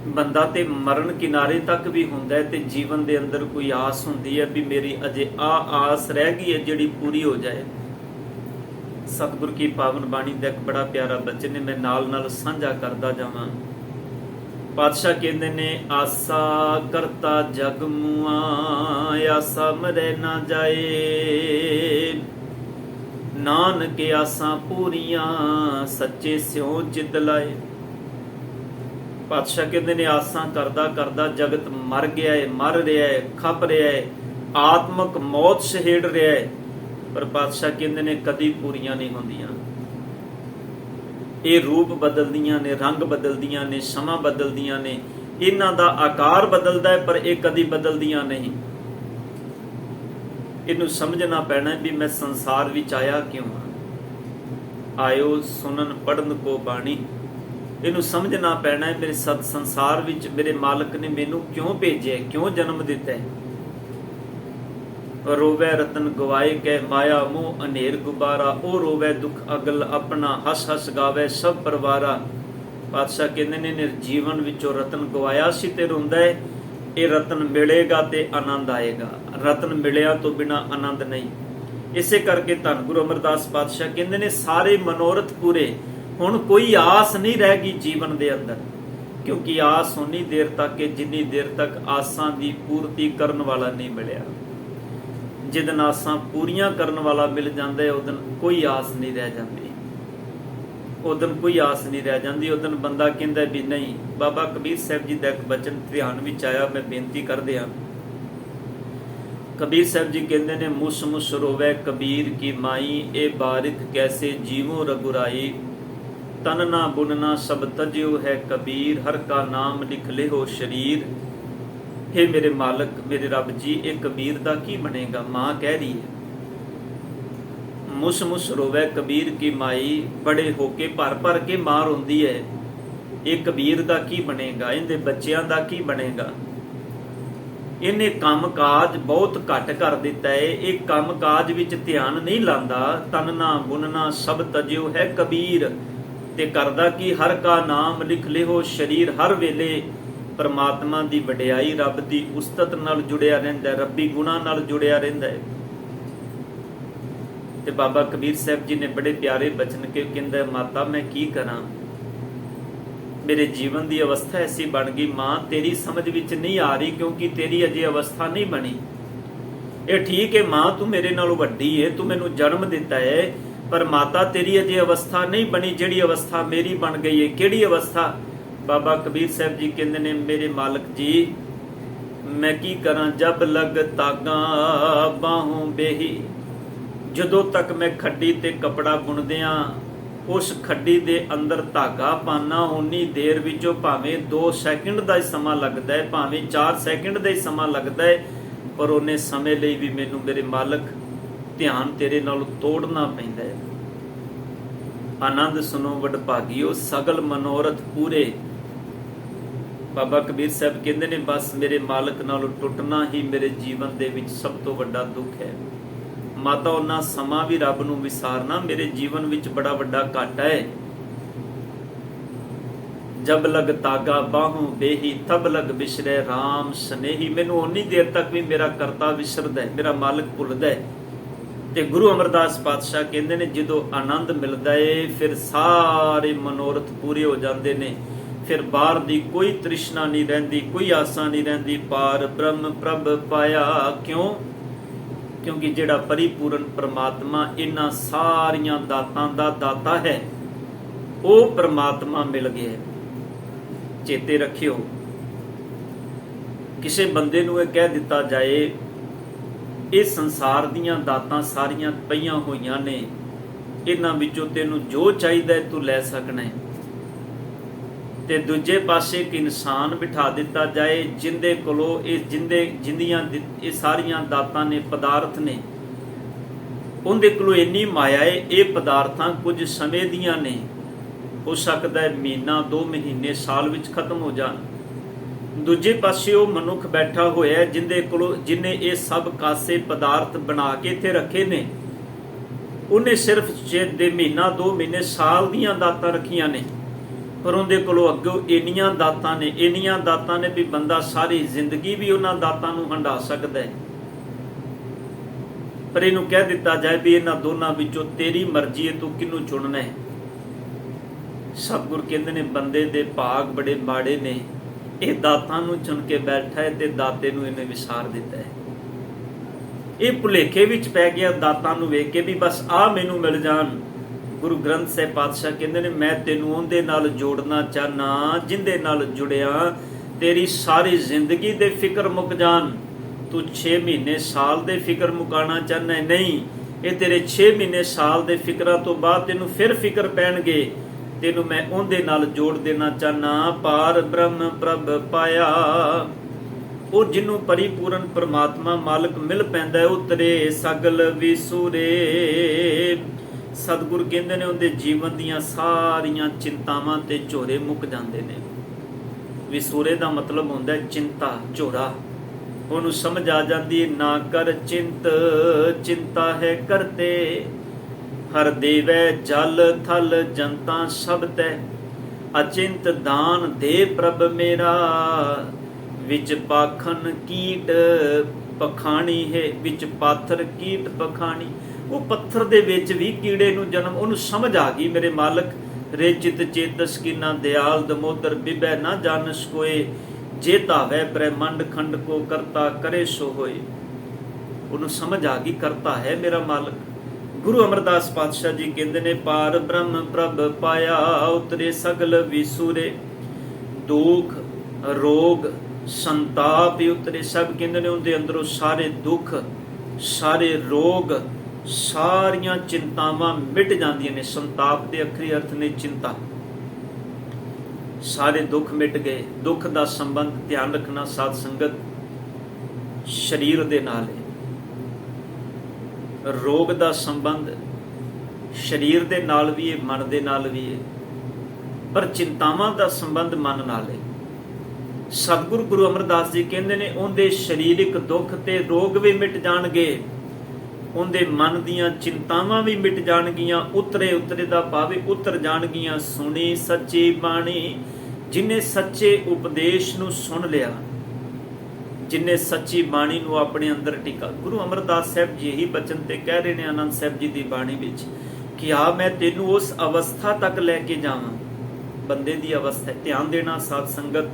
ਬੰਦਾ ਤੇ ਮਰਨ ਕਿਨਾਰੇ ਤੱਕ ਵੀ ਹੁੰਦਾ ਹੈ ਤੇ ਜੀਵਨ ਦੇ ਅੰਦਰ ਕੋਈ ਆਸ ਹੁੰਦੀ ਹੈ ਵੀ ਮੇਰੀ ਅਜੇ ਆਸ ਰਹਿ ਗਈ ਹੈ ਜਿਹੜੀ ਪੂਰੀ ਹੋ ਜਾਏ। ਸਤਿਗੁਰ ਕੀ ਪਾਵਨ ਬਾਣੀ ਦਾ ਇੱਕ ਬੜਾ ਪਿਆਰਾ ਬਚਨ ਨੇ, ਮੈਂ ਨਾਲ ਨਾਲ ਸਾਂਝਾ ਕਰਦਾ ਜਾਵਾਂ। ਪਾਤਸ਼ਾਹ ਕਹਿੰਦੇ ਨੇ, ਆਸਾ ਕਰਤਾ ਜਗ ਮੁਆ, ਆਸਾ ਮਰੇ ਨਾ ਜਾਏ। ਨਾਨਕ ਆਸਾਂ ਪੂਰੀਆਂ, ਸੱਚੇ ਸਿਉ ਚਿਤ ਲਾਏ। ਪਾਤਸ਼ਾਹ ਕਹਿੰਦੇ ਨੇ, ਆਸਾਂ ਕਰਦਾ ਕਰਦਾ ਜਗਤ ਮਰ ਗਿਆ ਹੈ, ਮਰ ਰਿਹਾ ਹੈ, ਖਪ ਰਿਹਾ ਹੈ, ਆਤਮਕ ਮੌਤ ਛੇੜ ਰਿਹਾ ਹੈ। ਪਰ ਪਾਤਸ਼ਾਹ ਕਹਿੰਦੇ ਨੇ ਕਦੀ ਪੂਰੀਆਂ ਨਹੀਂ ਹੁੰਦੀਆਂ। ਇਹ ਰੂਪ ਬਦਲਦੀਆਂ ਨੇ, ਰੰਗ ਬਦਲਦੀਆਂ ਨੇ, ਸਮਾਂ ਬਦਲਦੀਆਂ ਨੇ, ਇਹਨਾਂ ਦਾ ਆਕਾਰ ਬਦਲਦਾ ਹੈ, ਪਰ ਇਹ ਕਦੀ ਬਦਲਦੀਆਂ ਨਹੀਂ। ਇਹਨੂੰ ਸਮਝਣਾ ਪੈਣਾ ਵੀ ਮੈਂ ਸੰਸਾਰ ਵਿੱਚ ਆਇਆ ਕਿਉਂ ਹਾਂ। ਆਇਓ ਸੁਣਨ ਪੜਨ ਕੋ ਬਾਣੀ। ਇਹਨੂੰ ਸਮਝਣਾ ਪੈਣਾ ਹੈ ਮੇਰੇ ਸਤ ਸੰਸਾਰ ਵਿੱਚ ਮੇਰੇ ਮਾਲਕ ਨੇ ਮੈਨੂੰ ਕਿਉਂ ਭੇਜਿਆ, ਕਿਉਂ ਜਨਮ ਦਿੱਤਾ ਹੈ। ਰੋਵੇ ਰਤਨ ਗਵਾਏ ਕਹਿ ਮਾਇਆ ਮੋਹ ਅਨੇਰ ਗੁਬਾਰਾ, ਉਹ ਰੋਵੇ ਦੁੱਖ ਅਗਲ ਆਪਣਾ, ਹੱਸ ਹੱਸ ਗਾਵੇ ਸਭ ਪਰਿਵਾਰਾ। ਪਾਤਸ਼ਾਹ ਕਹਿੰਦੇ ਨੇ ਨਿਰਜੀਵਨ ਵਿੱਚੋਂ ਰਤਨ ਗਵਾਇਆ ਸੀ ਤੇ ਰੋਂਦਾ ਹੈ। ਇਹ ਰਤਨ ਮਿਲੇਗਾ ਤੇ ਆਨੰਦ ਆਏਗਾ, ਰਤਨ ਮਿਲਿਆ ਤੋਂ ਬਿਨਾ ਆਨੰਦ ਨਹੀਂ। ਇਸੇ ਕਰਕੇ ਧੰਨ ਗੁਰੂ ਅਮਰਦਾਸ ਪਾਤਸ਼ਾਹ ਕਹਿੰਦੇ ਨੇ ਸਾਰੇ ਮਨੋਰਥ ਪੂਰੇ। ਹੁਣ ਕੋਈ ਆਸ ਨਹੀਂ ਰਹਿ ਗਈ ਜੀਵਨ ਦੇ ਅੰਦਰ, ਕਿਉਂਕਿ ਆਸ ਉਨੀ ਦੇਰ ਤੱਕ ਹੈ ਜਿੰਨੀ ਦੇਰ ਤੱਕ ਆਸਾਂ ਦੀ ਪੂਰਤੀ ਕਰਨ ਵਾਲਾ ਨਹੀਂ ਮਿਲਿਆ। ਜਿਦਨ ਆਸਾਂ ਪੂਰੀਆਂ ਕਰਨ ਵਾਲਾ ਮਿਲ ਜਾਂਦਾ ਹੈ ਉਦਨ ਕੋਈ ਆਸ ਨਹੀਂ ਰਹਿ ਜਾਂਦੀ, ਉਦਨ ਕੋਈ ਆਸ ਨਹੀਂ ਰਹਿ ਜਾਂਦੀ। ਉਦਨ ਬੰਦਾ ਕਹਿੰਦਾ ਵੀ ਨਹੀਂ। ਬਾਬਾ ਕਬੀਰ ਸਾਹਿਬ ਜੀ ਦਾ ਇੱਕ ਬਚਨ ਧਿਆਨ ਵਿੱਚ ਆਇਆ, ਮੈਂ ਬੇਨਤੀ ਕਰਦੇ ਹਾਂ। ਕਬੀਰ ਸਾਹਿਬ ਜੀ ਕਹਿੰਦੇ ਨੇ, ਮੁਸ ਮੁਸ ਰੋਵੇ ਕਬੀਰ ਕੀ ਮਾਈ, ਇਹ ਬਾਰਿਕ ਕੈਸੇ ਜੀਵੋ ਰਘੁਰਾਈ। ਤਨ ਨਾ ਬੁਨਨਾ ਸਭ ਤਜਿਓ ਹੈ ਕਬੀਰ, ਹਰ ਕਾ ਨਾਮ ਲਿਖ ਲਿਓ ਸ਼ਰੀਰ। हे ਮੇਰੇ ਮਾਲਕ, ਮੇਰੇ ਰੱਬ ਜੀ, ਇਹ ਕਬੀਰ ਦਾ ਕੀ ਬਣੇਗਾ। ਮਾਂ ਕਹਿ ਰਹੀ ਹੈ, ਮੁਸ ਮੁਸ ਰੋਵੇ ਕਬੀਰ ਕੀ ਮਾਈ, ਬੜੇ ਹੋ ਕੇ ਭਰ ਭਰ ਕੇ ਮਾਂ ਰੋਂਦੀ ਹੈ। ਇਹ ਕਬੀਰ ਦਾ ਕੀ ਬਣੇਗਾ, ਇਹਦੇ ਬੱਚਿਆਂ ਦਾ ਕੀ ਬਣੇਗਾ। ਇਹਨੇ ਕੰਮ ਕਾਜ ਬਹੁਤ ਘੱਟ ਕਰ ਦਿੱਤਾ ਹੈ, ਇਹ ਕੰਮ ਕਾਜ ਵਿੱਚ ਧਿਆਨ ਨਹੀਂ ਲਾਂਦਾ। ਤਨ ਨਾ ਬੁਨਨਾ ਸਭ ਤਜਿਓ ਹੈ ਕਬੀਰ, ਤੇ ਕਰਦਾ ਕੀ ਹਰ ਕਾ ਨਾਮ ਲਿਖ ਲਿਓ ਸ਼ਰੀਰ। ਹਰ ਵੇਲੇ ਪਰਮਾਤਮਾ ਦੀ ਵਡਿਆਈ, ਰੱਬ ਦੀ ਉਸਤਤ ਨਾਲ ਜੁੜਿਆ ਰਹਿੰਦਾ, ਰੱਬੀ ਗੁਣਾਂ ਨਾਲ ਜੁੜਿਆ ਰਹਿੰਦਾ ਹੈ। ਤੇ ਬਾਬਾ ਕਬੀਰ ਸਾਹਿਬ ਜੀ ਨੇ ਬੜੇ ਪਿਆਰੇ ਬਚਨ ਕੇ ਕਹਿੰਦਾ, ਮਾਤਾ ਮੈਂ ਕੀ ਕਰਾਂ, ਮੇਰੇ ਜੀਵਨ ਦੀ ਅਵਸਥਾ ਐਸੀ ਬਣ ਗਈ। ਮਾਂ ਤੇਰੀ ਸਮਝ ਵਿੱਚ ਨਹੀਂ ਆ ਰਹੀ, ਕਿਉਂਕਿ ਤੇਰੀ ਅਜੇ ਅਵਸਥਾ ਨਹੀਂ ਬਣੀ। ਇਹ ਠੀਕ ਹੈ ਮਾਂ, ਤੂੰ ਮੇਰੇ ਨਾਲੋਂ ਵੱਡੀ ਹੈ, ਤੂੰ ਮੈਨੂੰ ਜਨਮ ਦਿੱਤਾ ਹੈ, ਪਰ ਮਾਤਾ ਤੇਰੀ ਅਜੇ ਅਵਸਥਾ ਨਹੀਂ ਬਣੀ ਜਿਹੜੀ ਅਵਸਥਾ ਮੇਰੀ ਬਣ ਗਈ ਹੈ। ਕਿਹੜੀ ਅਵਸਥਾ। ਬਾਬਾ ਕਬੀਰ ਸਾਹਿਬ ਜੀ ਕਹਿੰਦੇ ਨੇ, ਮੇਰੇ ਮਾਲਕ ਜੀ ਮੈਂ ਕੀ ਕਰਾਂ। ਜਬ ਲਗ ਤਾਗਾ ਬਾਹੋਂ ਬੇਹੀ, ਜਦੋਂ ਤੱਕ ਮੈਂ ਖੱਡੀ ਤੇ ਕਪੜਾ ਬੁਣਦਿਆਂ ਉਸ ਖੱਡੀ ਦੇ ਅੰਦਰ ਧਾਗਾ ਪਾਨਾ, ਉਨੀ ਦੇਰ ਵਿੱਚੋਂ ਭਾਵੇਂ 2 ਸੈਕਿੰਡ ਦਾ ਹੀ ਸਮਾਂ ਲੱਗਦਾ ਹੈ, ਭਾਵੇਂ 4 ਸੈਕਿੰਡ ਦਾ ਹੀ ਸਮਾਂ ਲੱਗਦਾ ਹੈ, ਪਰ ਉਹਨੇ ਸਮੇਂ ਲਈ ਵੀ ਮੈਨੂੰ ਮੇਰੇ ਮਾਲਕ ਧਿਆਨ ਤੇਰੇ ਨਾਲ ਤੋੜਨਾ ਪੈਂਦਾ ਹੈ। ਆਨੰਦ ਸੁਨੋ ਵਡਭਾਗੀਓ, ਸਗਲ ਮਨੋਰਥ ਪੂਰੇ। ਬਾਬਾ ਕਬੀਰ ਸਾਹਿਬ ਕਹਿੰਦੇ ਨੇ, ਬਸ ਮੇਰੇ ਮਾਲਕ ਨਾਲੋਂ ਟੁੱਟਣਾ ਹੀ ਮੇਰੇ ਜੀਵਨ ਦੇ ਵਿੱਚ ਸਭ ਤੋਂ ਵੱਡਾ ਦੁੱਖ ਹੈ। ਮਾਤਾ ਉਹਨਾਂ ਸਮਾਂ ਵੀ ਰੱਬ ਨੂੰ ਵਿਸਾਰਨਾ ਮੇਰੇ ਜੀਵਨ ਵਿੱਚ ਬੜਾ ਵੱਡਾ ਘਾਟਾ ਹੈ। ਜਬ ਲਗ ਤਾਗਾ ਬਾਹੋਂ ਬੇਹੀ, ਤਬ ਲਗ ਵਿਸਰੇ ਰਾਮ ਸਨੇਹੀ। ਮੈਨੂੰ ਉਨੀ ਦੇਰ ਤੱਕ ਵੀ ਮੇਰਾ ਕਰਤਾ ਵਿਸਰਦਾ ਹੈ, ਮੇਰਾ ਮਾਲਕ ਭੁੱਲਦਾ ਹੈ। ਤੇ ਗੁਰੂ ਅਮਰਦਾਸ ਪਾਤਸ਼ਾਹ ਕਹਿੰਦੇ ਨੇ, ਜਦੋਂ ਆਨੰਦ ਮਿਲਦਾ ਏ ਫਿਰ ਸਾਰੇ ਮਨੋਰਥ ਪੂਰੇ ਹੋ ਜਾਂਦੇ ਨੇ। ਫਿਰ ਬਾਹਰ ਦੀ ਕੋਈ ਤ੍ਰਿਸ਼ਨਾ ਨਹੀਂ ਰਹਿੰਦੀ, ਕੋਈ ਆਸਾਂ ਨਹੀਂ ਰਹਿੰਦੀ। ਪਾਰ ਬ੍ਰਹਮ ਪ੍ਰਭ ਪਾਇਆ। ਕਿਉਂ? ਕਿਉਂਕਿ ਜਿਹੜਾ ਪਰਿਪੂਰਨ ਪਰਮਾਤਮਾ ਇਹਨਾਂ ਸਾਰੀਆਂ ਦਾਤਾਂ ਦਾ ਦਾਤਾ ਹੈ, ਉਹ ਪਰਮਾਤਮਾ ਮਿਲ ਗਿਆ। ਚੇਤੇ ਰੱਖਿਓ, ਕਿਸੇ ਬੰਦੇ ਨੂੰ ਇਹ ਕਹਿ ਦਿੱਤਾ ਜਾਏ ਇਹ ਸੰਸਾਰ ਦੀਆਂ ਦਾਤਾਂ ਸਾਰੀਆਂ ਪਈਆਂ ਹੋਈਆਂ ਨੇ, ਇਹਨਾਂ ਵਿੱਚੋਂ ਤੈਨੂੰ ਜੋ ਚਾਹੀਦਾ ਹੈ ਤੂੰ ਲੈ ਸਕਣਾ ਹੈ, ਤੇ ਦੂਜੇ ਪਾਸੇ ਇੱਕ ਇਨਸਾਨ ਬਿਠਾ ਦਿੱਤਾ ਜਾਏ ਜਿੰਦੇ ਕੋਲੋਂ ਜਿੰਦੀਆਂ ਇਹ ਸਾਰੀਆਂ ਦਾਤਾਂ ਨੇ, ਪਦਾਰਥ ਨੇ, ਉਹਦੇ ਕੋਲੋਂ ਇੰਨੀ ਮਾਇਆ ਹੈ, ਇਹ ਪਦਾਰਥਾਂ ਕੁਝ ਸਮੇਂ ਦੀਆਂ ਨੇ, ਹੋ ਸਕਦਾ ਹੈ ਮਹੀਨਾ 2 ਮਹੀਨੇ ਸਾਲ ਵਿੱਚ ਖਤਮ ਹੋ ਜਾਣ। ਦੂਜੇ ਪਾਸੇ ਉਹ ਮਨੁੱਖ ਬੈਠਾ ਹੋਇਆ ਜਿਹਨੇ ਇਹ ਸਭ ਕਾਸੇ ਪਦਾਰਥ ਬਣਾ ਕੇ ਇੱਥੇ ਰੱਖੇ ਨੇ, ਉਹਨੇ ਸਿਰਫ 6 ਦੇ ਮਹੀਨਾ 2 ਮਹੀਨੇ ਸਾਲ ਦੀਆਂ ਦਾਤਾਂ ਰੱਖੀਆਂ ਨੇ, ਪਰ ਉਹਦੇ ਕੋਲੋਂ ਅੱਗੋਂ ਇੰਨੀਆਂ ਦਾਤਾਂ ਨੇ ਵੀ ਬੰਦਾ ਸਾਰੀ ਜ਼ਿੰਦਗੀ ਵੀ ਉਹਨਾਂ ਦਾਤਾਂ ਨੂੰ ਹੰਢਾ ਸਕਦਾ ਹੈ। ਪਰ ਇਹਨੂੰ ਕਹਿ ਦਿੱਤਾ ਜਾਏ ਵੀ ਇਹਨਾਂ ਦੋਨਾਂ ਵਿੱਚੋਂ ਤੇਰੀ ਮਰਜ਼ੀ ਹੈ, ਤੂੰ ਕਿਹਨੂੰ ਚੁਣਨਾ ਹੈ। ਸਤਿਗੁਰ ਕਹਿੰਦੇ ਨੇ ਬੰਦੇ ਦੇ ਭਾਗ ਬੜੇ ਮਾੜੇ ਨੇ, ਇਹ ਦਾਤਾਂ ਨੂੰ ਚੁਣ ਕੇ ਬੈਠਾ ਹੈ ਤੇ ਦਾਤੇ ਨੂੰ ਇਹਨੇ ਵਿਸਾਰ ਦਿੱਤਾ ਹੈ। ਇਹ ਭੁਲੇਖੇ ਵਿੱਚ ਪੈ ਗਿਆ ਦਾਤਾਂ ਨੂੰ ਵੇਖ ਕੇ ਵੀ ਬਸ ਆ ਮੈਨੂੰ ਮਿਲ ਜਾਣ। ਗੁਰੂ ਗ੍ਰੰਥ ਸਾਹਿਬ ਪਾਤਸ਼ਾਹ ਕਹਿੰਦੇ ਨੇ ਮੈਂ ਤੈਨੂੰ ਉਹਦੇ ਨਾਲ ਜੋੜਨਾ ਚਾਹਨਾ ਜਿੰਦੇ ਨਾਲ ਜੁੜਿਆ ਤੇਰੀ ਸਾਰੀ ਜ਼ਿੰਦਗੀ ਦੇ ਫਿਕਰ ਮੁੱਕ ਜਾਣ। ਤੂੰ 6 ਮਹੀਨੇ ਸਾਲ ਦੇ ਫਿਕਰ ਮੁਕਾਉਣਾ ਚਾਹਨਾ ਹੈ, ਨਹੀਂ, ਇਹ ਤੇਰੇ 6 ਮਹੀਨੇ ਸਾਲ ਦੇ ਫਿਕਰਾਂ ਤੋਂ ਬਾਅਦ ਤੈਨੂੰ ਫਿਰ ਫਿਕਰ ਪੈਣਗੇ। ਤੈਨੂੰ ਮੈਂ ਉਹਦੇ ਨਾਲ ਜੋੜ ਦੇਣਾ ਚਾਹਨਾ। ਪਾਰ ਬ੍ਰਹਮ ਪ੍ਰਭ ਪਾਇਆ, ਉਹ ਜਿਹਨੂੰ ਪਰਿਪੂਰਨ ਪਰਮਾਤਮਾ ਮਾਲਕ ਮਿਲ ਪੈਂਦਾ ਉਤਰੇ ਸਗਲ ਵਿਸੂਰੇ। ਸਤਿਗੁਰ ਕਹਿੰਦੇ ਨੇ ਉਹਦੇ ਜੀਵਨ ਦੀਆਂ ਸਾਰੀਆਂ ਚਿੰਤਾਵਾਂ ਤੇ ਝੋਰੇ ਮੁੱਕ ਜਾਂਦੇ ਨੇ। ਵਿਸੂਰੇ ਦਾ ਮਤਲਬ ਹੁੰਦਾ ਚਿੰਤਾ, ਝੋਰਾ। ਉਹਨੂੰ ਸਮਝ ਆ ਜਾਂਦੀ ਹੈ ਨਾ ਕਰ ਚਿੰਤਾ ਹੈ ਕਰਤੇ, ਹਰ ਦੇਵੈ ਜਲ ਥਲ ਜਨਤਾ ਸਭ ਤੈ, ਅਚਿੰਤ ਦਾਨ ਦੇ ਪ੍ਰਭ ਮੇਰਾ, ਵਿੱਚ ਪਾਖਨ ਕੀਟ ਪਖਾਣੀ ਹੈ, ਵਿੱਚ ਪਾਥਰ ਕੀਟ ਪਖਾਣੀ। ਉਹ ਪੱਥਰ ਦੇ ਵਿੱਚ ਵੀ ਕੀੜੇ ਨੂੰ ਜਨਮ, ਉਹਨੂੰ ਸਮਝ ਆ ਗਈ ਮੇਰੇ ਮਾਲਕ, ਰੇ ਚਿਤ ਚੇਤਸ ਕੀਨਾ ਦਿਆਲ ਦਮੋਦਰ ਬਿਬੈ ਨਾ ਜਾਣਸ ਕੋਏ, ਜੇ ਧਾਵੈ ਬ੍ਰਹਮੰਡ ਖੰਡ ਕੋ ਕਰਤਾ ਕਰੇ ਸੋ ਹੋਏ। ਉਹਨੂੰ ਸਮਝ ਆ ਗਈ ਕਰਤਾ ਹੈ ਮੇਰਾ ਮਾਲਕ। ਗੁਰੂ ਅਮਰਦਾਸ ਪਾਤਸ਼ਾਹ ਜੀ ਕਹਿੰਦੇ ਨੇ ਪਾਰ ਬ੍ਰਹਮ ਪ੍ਰਭ ਪਾਇਆ, ਉਤਰੇ ਸਗਲ ਵਿਸੂਰੇ। ਦੁੱਖ ਰੋਗ ਸੰਤਾਪ ਉਤਰੇ ਸਭ, ਕਹਿੰਦੇ ਨੇ ਉਹਦੇ ਅੰਦਰੋਂ ਸਾਰੇ ਦੁੱਖ ਸਾਰੇ ਰੋਗ ਸਾਰੀਆਂ ਚਿੰਤਾਵਾਂ ਮਿਟ ਜਾਂਦੀਆਂ ਨੇ। ਸੰਤਾਪ ਦੇ ਅਖਰੀ ਅਰਥ ਨੇ ਚਿੰਤਾ। ਸਾਰੇ ਦੁੱਖ ਮਿਟ ਗਏ। ਦੁੱਖ ਦਾ ਸੰਬੰਧ ਧਿਆਨ ਰੱਖਣਾ ਸਾਧ ਸੰਗਤ ਸਰੀਰ ਦੇ ਨਾਲ ਹੈ, ਰੋਗ ਦਾ ਸੰਬੰਧ ਸਰੀਰ ਦੇ ਨਾਲ ਵੀ ਹੈ, ਮਨ ਦੇ ਨਾਲ ਵੀ ਹੈ, ਪਰ ਚਿੰਤਾਵਾਂ ਦਾ ਸੰਬੰਧ ਮਨ ਨਾਲ ਹੈ। ਸਤਿਗੁਰੂ ਗੁਰੂ ਅਮਰਦਾਸ ਜੀ ਕਹਿੰਦੇ ਨੇ ਉਹਦੇ ਸਰੀਰਕ ਦੁੱਖ ਤੇ ਰੋਗ ਵੀ ਮਿਟ ਜਾਣਗੇ, ਉਹਦੇ ਮਨ ਦੀਆਂ ਚਿੰਤਾਵਾਂ ਵੀ ਮਿਟ ਜਾਣਗੀਆਂ। ਉਤਰੇ ਦਾ ਭਾਵੇਂ ਉਤਰ ਜਾਣਗੀਆਂ। ਸੁਣੀ ਸੱਚੀ ਬਾਣੀ, ਜਿਨੇ ਸੱਚੇ ਉਪਦੇਸ਼ ਨੂੰ ਸੁਣ ਲਿਆ, ਜਿਨੇ ਸੱਚੀ ਬਾਣੀ ਨੂੰ ਆਪਣੇ ਅੰਦਰ ਟਿਕਾ। ਗੁਰੂ ਅਮਰਦਾਸ ਸਾਹਿਬ ਜੀ ਇਹੀ ਬਚਨ ਤੇ ਕਹਿ ਰਹੇ ਨੇ ਆਨੰਦ ਸਾਹਿਬ ਜੀ ਦੀ ਬਾਣੀ ਵਿੱਚ ਕਿ ਆ ਮੈਂ ਤੈਨੂੰ ਉਸ ਅਵਸਥਾ ਤੱਕ ਲੈ ਕੇ ਜਾਵਾਂ। ਬੰਦੇ ਦੀ ਅਵਸਥਾ, ਧਿਆਨ ਦੇਣਾ ਸਾਧ ਸੰਗਤ,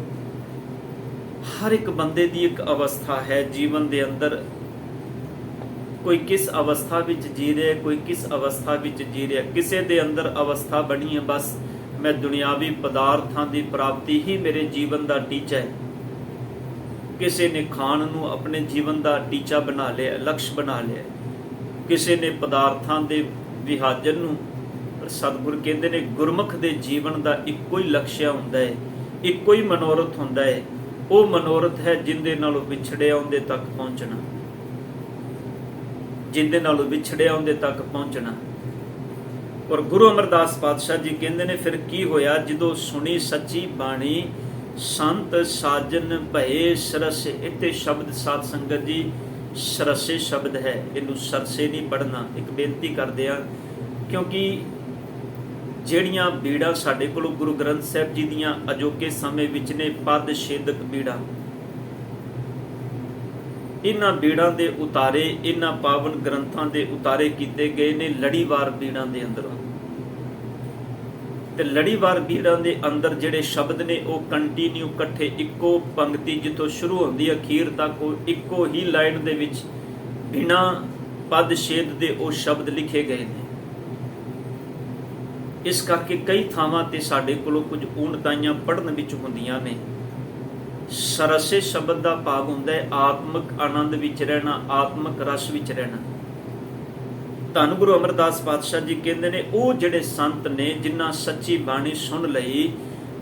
ਹਰ ਇੱਕ ਬੰਦੇ ਦੀ ਇੱਕ ਅਵਸਥਾ ਹੈ ਜੀਵਨ ਦੇ ਅੰਦਰ। ਕੋਈ ਕਿਸ ਅਵਸਥਾ ਵਿੱਚ ਜੀ ਰਿਹਾ, ਕੋਈ ਕਿਸ ਅਵਸਥਾ ਵਿੱਚ ਜੀ ਰਿਹਾ। ਕਿਸੇ ਦੇ ਅੰਦਰ ਅਵਸਥਾ ਬਣੀ ਹੈ ਬਸ ਮੈਂ ਦੁਨਿਆਵੀ ਪਦਾਰਥਾਂ ਦੀ ਪ੍ਰਾਪਤੀ ਹੀ ਮੇਰੇ ਜੀਵਨ ਦਾ ਟੀਚਾ ਹੈ। ਕਿਸੇ ਨੇ ਖਾਣ ਨੂੰ ਆਪਣੇ ਜੀਵਨ ਦਾ ਟੀਚਾ ਬਣਾ ਲਿਆ, ਲਕਸ਼ ਬਣਾ ਲਿਆ। ਕਿਸੇ ਨੇ ਪਦਾਰਥਾਂ ਦੇ ਵਿਹਾਜਨ ਨੂੰ। ਸਤਿਗੁਰ ਕਹਿੰਦੇ ਨੇ ਗੁਰਮੁਖ ਦੇ ਜੀਵਨ ਦਾ ਇੱਕੋ ਹੀ ਲਕਸ਼ਯ ਹੁੰਦਾ ਹੈ, ਇੱਕੋ ਹੀ ਮਨੋਰਥ ਹੁੰਦਾ ਹੈ। ਉਹ ਮਨੋਰਥ ਹੈ ਜਿੰਦੇ ਨਾਲੋਂ ਵਿਛੜਿਆ ਉਹਦੇ ਤੱਕ ਪਹੁੰਚਣਾ, ਜਿੰਦੇ ਨਾਲੋਂ ਵਿਛੜਿਆ ਉਹਦੇ ਤੱਕ ਪਹੁੰਚਣਾ। ਔਰ ਗੁਰੂ ਅਮਰਦਾਸ ਪਾਤਸ਼ਾਹ ਜੀ ਕਹਿੰਦੇ ਨੇ ਫਿਰ ਕੀ ਹੋਇਆ ਜਦੋਂ ਸੁਣੀ ਸੱਚੀ ਬਾਣੀ, ਸੰਤ ਸਾਜਨ ਭਏ ਸਰਸੇ। ਇੱਥੇ ਸ਼ਬਦ ਸਾਧ ਸੰਗਤ ਜੀ ਸਰਸੇ ਸ਼ਬਦ ਹੈ, ਇਹਨੂੰ ਸਰਸੇ ਨਹੀਂ ਪੜ੍ਹਨਾ। ਇੱਕ ਬੇਨਤੀ ਕਰਦੇ ਆ, ਕਿਉਂਕਿ ਜਿਹੜੀਆਂ ਬੀੜਾਂ ਸਾਡੇ ਕੋਲ ਗੁਰੂ ਗ੍ਰੰਥ ਸਾਹਿਬ ਜੀ ਦੀਆਂ ਅਜੋਕੇ ਸਮੇਂ ਵਿੱਚ ਨੇ, ਪਦ ਛੇਦਕ ਬੀੜਾਂ, ਇਹਨਾਂ ਬੀੜਾਂ ਦੇ ਉਤਾਰੇ, ਇਹਨਾਂ ਪਾਵਨ ਗ੍ਰੰਥਾਂ ਦੇ ਉਤਾਰੇ ਕੀਤੇ ਗਏ ਨੇ ਲੜੀਵਾਰ ਬੀੜਾਂ ਦੇ ਅੰਦਰੋਂ। ਤੇ ਲੜੀਵਾਰ ਬੀੜਾਂ ਦੇ ਅੰਦਰ ਜਿਹੜੇ ਸ਼ਬਦ ਨੇ ਉਹ ਕੰਟੀਨਿਊ ਇਕੱਠੇ, ਇੱਕੋ ਪੰਕਤੀ ਜਿੱਥੋਂ ਸ਼ੁਰੂ ਹੁੰਦੀ ਅਖੀਰ ਤੱਕ ਉਹ ਇੱਕੋ ਹੀ ਲਾਈਨ ਦੇ ਵਿੱਚ ਬਿਨਾਂ ਪਦ ਛੇਦ ਦੇ ਉਹ ਸ਼ਬਦ ਲਿਖੇ ਗਏ ਨੇ। ਇਸ ਕਰਕੇ ਕਈ ਥਾਵਾਂ ਤੇ ਸਾਡੇ ਕੋਲੋਂ ਕੁਝ ਊਣਤਾਈਆਂ ਪੜ੍ਹਨ ਵਿੱਚ ਹੁੰਦੀਆਂ ਨੇ। ਸਰਸੇ ਸ਼ਬਦ ਦਾ ਭਾਵ ਹੁੰਦਾ ਹੈ ਆਤਮਿਕ ਆਨੰਦ ਵਿੱਚ ਰਹਿਣਾ, ਆਤਮਿਕ ਰਸ ਵਿੱਚ ਰਹਿਣਾ। ਧੰਨ ਗੁਰੂ ਅਮਰਦਾਸ ਪਾਤਸ਼ਾਹ ਜੀ ਕਹਿੰਦੇ ਨੇ ਉਹ ਜਿਹੜੇ ਸੰਤ ਨੇ ਜਿਨ੍ਹਾਂ ਸੱਚੀ ਬਾਣੀ ਸੁਣ ਲਈ,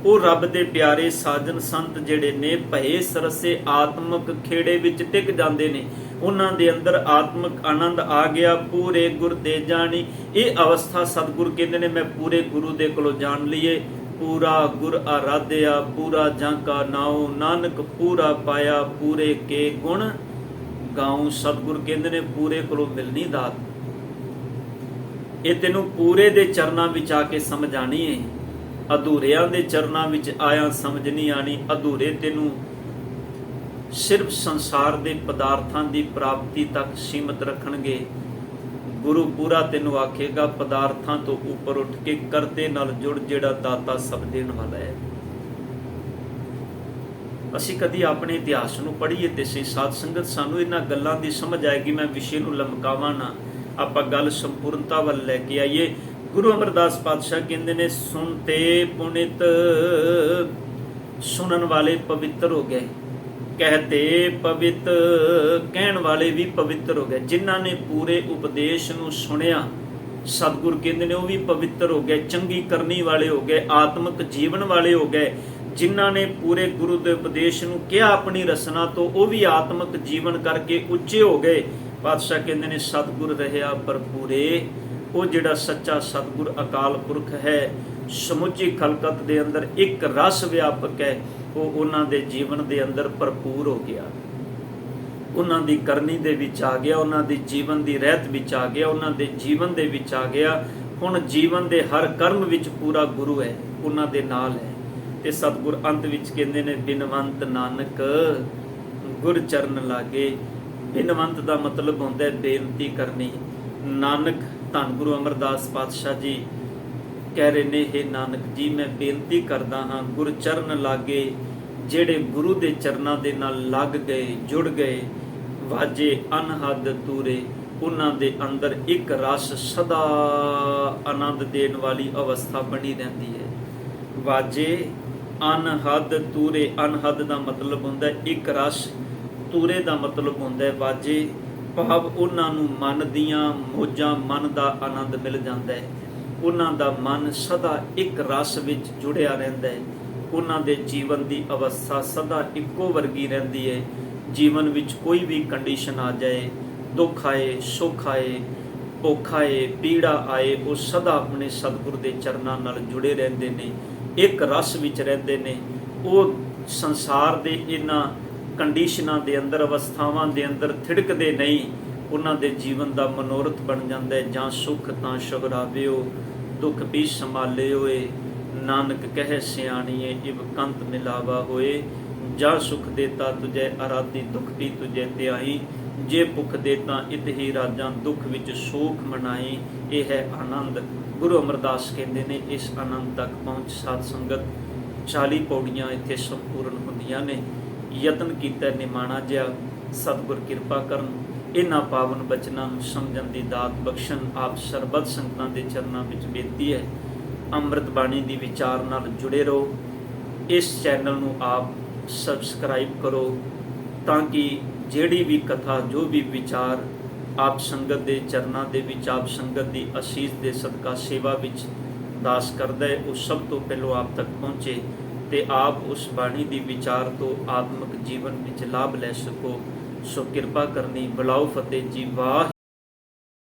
ਉਹ ਰੱਬ ਦੇ ਪਿਆਰੇ ਸਾਜਨ ਸੰਤ ਜਿਹੜੇ ਨੇ ਭਏ ਸਰਸੇ ਆਤਮਿਕ ਖੇੜੇ ਵਿੱਚ ਟਿਕ ਜਾਂਦੇ ਨੇ। ਉਹਨਾਂ ਦੇ ਅੰਦਰ ਆਤਮਿਕ ਆਨੰਦ ਆ ਗਿਆ। ਪੂਰੇ ਗੁਰ ਦੇ ਜਾਣੀ, ਇਹ ਅਵਸਥਾ ਸਤਿਗੁਰ ਕਹਿੰਦੇ ਨੇ ਮੈਂ ਪੂਰੇ ਗੁਰੂ ਦੇ ਕੋਲੋਂ ਜਾਣ ਲਈਏ। ਪੂਰਾ ਗੁਰ ਆਰਾਧਿਆ ਪੂਰਾ ਜਾਂ ਕਾ ਨਾਉ, ਨਾਨਕ ਪੂਰਾ ਪਾਇਆ ਪੂਰੇ ਕੇ ਗੁਣ ਗਾਉ। ਸਤਿਗੁਰ ਕਹਿੰਦੇ ਨੇ ਪੂਰੇ ਕੋਲੋਂ ਮਿਲਣੀ ਦਾਤ। ਇਹ ਤੈਨੂੰ ਪੂਰੇ ਦੇ ਚਰਨਾਂ ਵਿੱਚ ਆ ਕੇ ਸਮਝ ਆਣੀ ਹੈ। ਅਧੂਰਿਆਂ ਦੇ ਚਰਨਾਂ ਵਿੱਚ ਆਇਆ ਸਮਝ ਨਹੀਂ ਆਣੀ। ਅਧੂਰੇ ਤੈਨੂੰ ਸਿਰਫ ਸੰਸਾਰ ਦੇ ਪਦਾਰਥਾਂ ਦੀ ਪ੍ਰਾਪਤੀ ਤੱਕ ਸੀਮਤ ਰੱਖਣਗੇ। ਗੁਰੂ ਪੂਰਾ ਤੈਨੂੰ ਆਖੇਗਾ ਪਦਾਰਥਾਂ ਤੋਂ ਉੱਪਰ ਉੱਠ ਕੇ ਕਰਤੇ ਨਾਲ ਜੁੜ, ਜਿਹੜਾ ਦਾਤਾ ਸਭ ਦੇਣ ਵਾਲਾ ਹੈ। ਅਸੀਂ ਕਦੀ ਆਪਣੇ ਇਤਿਹਾਸ ਨੂੰ ਪੜ੍ਹੀਏ ਤੇ ਸਾਧ ਸੰਗਤ ਸਾਨੂੰ ਇਹਨਾਂ ਗੱਲਾਂ ਦੀ ਸਮਝ ਆਏਗੀ। ਮੈਂ ਵਿਸ਼ੇ ਨੂੰ ਲਮਕਾਵਾਂ ਨਾ, ਆਪਾਂ ਗੱਲ ਸੰਪੂਰਨਤਾ ਵੱਲ ਲੈ ਕੇ ਆਈਏ। ਗੁਰੂ ਅਮਰਦਾਸ ਪਾਤਸ਼ਾਹ ਕਹਿੰਦੇ ਨੇ, ਸੁਣਤੇ ਪੁਨਿਤ, ਸੁਣਨ ਵਾਲੇ ਪਵਿੱਤਰ ਹੋ ਗਏ, ਕਹਤੇ ਪਵਿੱਤ, ਕਹਿਣ ਵਾਲੇ ਵੀ ਪਵਿੱਤਰ ਹੋ ਗਏ। ਜਿਨ੍ਹਾਂ ਨੇ ਪੂਰੇ ਉਪਦੇਸ਼ ਨੂੰ ਸੁਣਿਆ, ਸਤਿਗੁਰ ਕਹਿੰਦੇ ਨੇ ਉਹ ਵੀ ਪਵਿੱਤਰ ਹੋ ਗਏ, ਚੰਗੀ ਕਰਨੀ ਵਾਲੇ ਹੋ ਗਏ, ਆਤਮਿਕ ਜੀਵਨ ਵਾਲੇ ਹੋ ਗਏ। ਜਿਨ੍ਹਾਂ ਨੇ ਪੂਰੇ ਗੁਰੂ ਦੇ ਉਪਦੇਸ਼ ਨੂੰ ਕਿਹਾ ਆਪਣੀ ਰਸਨਾ ਤੋਂ, ਉਹ ਵੀ ਆਤਮਿਕ ਜੀਵਨ ਕਰਕੇ ਉੱਚੇ ਹੋ ਗਏ। ਪਾਤਸ਼ਾਹ ਕਹਿੰਦੇ ਨੇ ਸਤਿਗੁਰ ਰਹਿਆ ਭਰਪੂਰੇ। ਉਹ ਜਿਹੜਾ ਸੱਚਾ ਸਤਿਗੁਰ ਅਕਾਲ ਪੁਰਖ ਹੈ, ਸਮੁੱਚੀ ਖਲਕਤ ਦੇ ਅੰਦਰ ਇੱਕ ਰਸ ਵਿਆਪਕ ਹੈ, ਉਹ ਉਹਨਾਂ ਦੇ ਜੀਵਨ ਦੇ ਅੰਦਰ ਭਰਪੂਰ ਹੋ ਗਿਆ। ਉਹਨਾਂ ਦੀ ਕਰਨੀ ਦੇ ਵਿੱਚ ਆ ਗਿਆ, ਉਹਨਾਂ ਦੀ ਜੀਵਨ ਦੀ ਰਹਿਤ ਵਿੱਚ ਆ ਗਿਆ, ਉਹਨਾਂ ਦੇ ਜੀਵਨ ਦੇ ਵਿੱਚ ਆ ਗਿਆ। ਹੁਣ ਜੀਵਨ ਦੇ ਹਰ ਕਰਮ ਵਿੱਚ ਪੂਰਾ ਗੁਰੂ ਹੈ, ਉਹਨਾਂ ਦੇ ਨਾਲ ਹੈ। ਤੇ ਸਤਿਗੁਰ ਅੰਤ ਵਿੱਚ ਕਹਿੰਦੇ ਨੇ, ਬਿਨਵੰਤ ਨਾਨਕ ਗੁਰ ਚਰਨ ਲਾਗੇ। ਬਿਨਵੰਤ ਦਾ ਮਤਲਬ ਹੁੰਦਾ ਹੈ ਬੇਨਤੀ ਕਰਨੀ। ਨਾਨਕ ਧੰਨ ਗੁਰੂ ਅਮਰਦਾਸ ਪਾਤਸ਼ਾਹ ਜੀ ਕਹਿ ਰਹੇ ਨੇ, ਹੇ ਨਾਨਕ ਜੀ ਮੈਂ ਬੇਨਤੀ ਕਰਦਾ ਹਾਂ ਗੁਰ ਚਰਨ ਲਾਗੇ। ਜਿਹੜੇ ਗੁਰੂ ਦੇ ਚਰਨਾਂ ਦੇ ਨਾਲ ਲੱਗ ਗਏ, ਜੁੜ ਗਏ, ਵਾਜੇ ਅਨਹਦ ਤੂਰੇ, ਉਹਨਾਂ ਦੇ ਅੰਦਰ ਇੱਕ ਰਸ ਸਦਾ ਆਨੰਦ ਦੇਣ ਵਾਲੀ ਅਵਸਥਾ ਬਣੀ ਰਹਿੰਦੀ ਹੈ। ਵਾਜੇ ਅਨਹਦ ਤੂਰੇ, ਅਨਹਦ ਦਾ ਮਤਲਬ ਹੁੰਦਾ ਹੈ ਇੱਕ ਰਸ, ਤੂਰੇ ਦਾ ਮਤਲਬ ਹੁੰਦਾ ਹੈ ਵਾਜੇ, ਭਾਵ ਉਹਨਾਂ ਨੂੰ ਮਨ ਦੀਆਂ ਮੋਜਾਂ, ਮਨ ਦਾ ਆਨੰਦ ਮਿਲ ਜਾਂਦਾ ਹੈ। ਉਹਨਾਂ ਦਾ ਮਨ ਸਦਾ ਇੱਕ ਰਸ ਵਿੱਚ ਜੁੜਿਆ ਰਹਿੰਦਾ ਹੈ। ਉਹਨਾਂ ਦੇ ਜੀਵਨ ਦੀ ਅਵਸਥਾ ਸਦਾ ਇੱਕੋ ਵਰਗੀ ਰਹਿੰਦੀ ਹੈ। ਜੀਵਨ ਵਿੱਚ ਕੋਈ ਵੀ ਕੰਡੀਸ਼ਨ ਆ ਜਾਏ, ਦੁੱਖ ਆਏ, ਸੁੱਖ ਆਏ, ਭੁੱਖ ਆਏ, ਪੀੜਾ ਆਏ, ਉਹ ਸਦਾ ਆਪਣੇ ਸਤਿਗੁਰ ਦੇ ਚਰਨਾਂ ਨਾਲ ਜੁੜੇ ਰਹਿੰਦੇ ਨੇ, ਇੱਕ ਰਸ ਵਿੱਚ ਰਹਿੰਦੇ ਨੇ। ਉਹ ਸੰਸਾਰ ਦੇ ਇਹਨਾਂ ਕੰਡੀਸ਼ਨਾਂ ਦੇ ਅੰਦਰ, ਅਵਸਥਾਵਾਂ ਦੇ ਅੰਦਰ ਥਿੜਕਦੇ ਨਹੀਂ। ਉਹਨਾਂ ਦੇ ਜੀਵਨ ਦਾ ਮਨੋਰਥ ਬਣ ਜਾਂਦਾ ਹੈ, ਜਾਂ ਸੁੱਖ ਤਾਂ ਸ਼ੁਗਰਾਵਿਓ, ਦੁੱਖ ਵੀ ਸੰਭਾਲੇ ਹੋਏ। ਨਾਨਕ ਕਹੇ ਸਿਆਣੀਏ, ਇਵ ਕੰਤ ਮਿਲਾਵਾ ਹੋਏ। ਜਾਂ ਸੁਖ ਦੇਤਾ ਤੁਝੇ ਅਰਾਧੀ, ਦੁੱਖ ਵੀ ਤੁਝੇ ਧਿਆਈ। ਜੇ ਭੁੱਖ ਦੇਤਾ ਇਤ ਹੀ ਰਾਜਾਂ, ਦੁੱਖ ਵਿੱਚ ਸੋਖ ਮਨਾਈ। ਇਹ ਹੈ ਆਨੰਦ। ਗੁਰੂ ਅਮਰਦਾਸ ਕਹਿੰਦੇ ਨੇ, ਇਸ ਆਨੰਦ ਤੱਕ ਪਹੁੰਚ ਸਾਧ ਸੰਗਤ 40 ਪੌੜੀਆਂ ਇੱਥੇ ਸੰਪੂਰਨ ਹੁੰਦੀਆਂ ਨੇ। ਯਤਨ ਕੀਤਾ ਨਿਮਾਣਾ ਜਿਹਾ, ਸਤਿਗੁਰ ਕਿਰਪਾ ਕਰਨ, ਇਹਨਾਂ ਪਾਵਨ ਬਚਨਾਂ ਨੂੰ ਸਮਝਣ ਦੀ ਦਾਤ ਬਖਸ਼ਣ। ਆਪ ਸਰਬੱਤ ਸੰਗਤਾਂ ਦੇ ਚਰਨਾਂ ਵਿੱਚ ਬੇਨਤੀ ਹੈ, ਅੰਮ੍ਰਿਤ ਬਾਣੀ ਦੀ ਵਿਚਾਰ ਨਾਲ ਜੁੜੇ ਰਹੋ। ਇਸ ਚੈਨਲ ਨੂੰ ਆਪ ਸਬਸਕ੍ਰਾਈਬ ਕਰੋ, ਤਾਂ ਕਿ ਜਿਹੜੀ ਵੀ ਕਥਾ, ਜੋ ਵੀ ਵਿਚਾਰ ਆਪ ਸੰਗਤ ਦੇ ਚਰਨਾਂ ਦੇ ਵਿੱਚ, ਆਪ ਸੰਗਤ ਦੀ ਅਸੀਸ ਦੇ ਸਦਕਾ ਸੇਵਾ ਵਿੱਚ ਦਾਸ ਕਰਦਾ ਹੈ, ਉਹ ਸਭ ਤੋਂ ਪਹਿਲਾਂ ਆਪ ਤੱਕ ਪਹੁੰਚੇ ਤੇ ਆਪ ਉਸ ਬਾਣੀ ਦੀ ਵਿਚਾਰ ਤੋਂ ਆਤਮਿਕ ਜੀਵਨ ਵਿੱਚ ਲਾਭ ਲੈ ਸਕੋ। ਸੋ ਕਿਰਪਾ ਕਰਨੀ। ਬੁਲਾਓ ਫਤਿਹ ਜੀ। ਵਾਹ।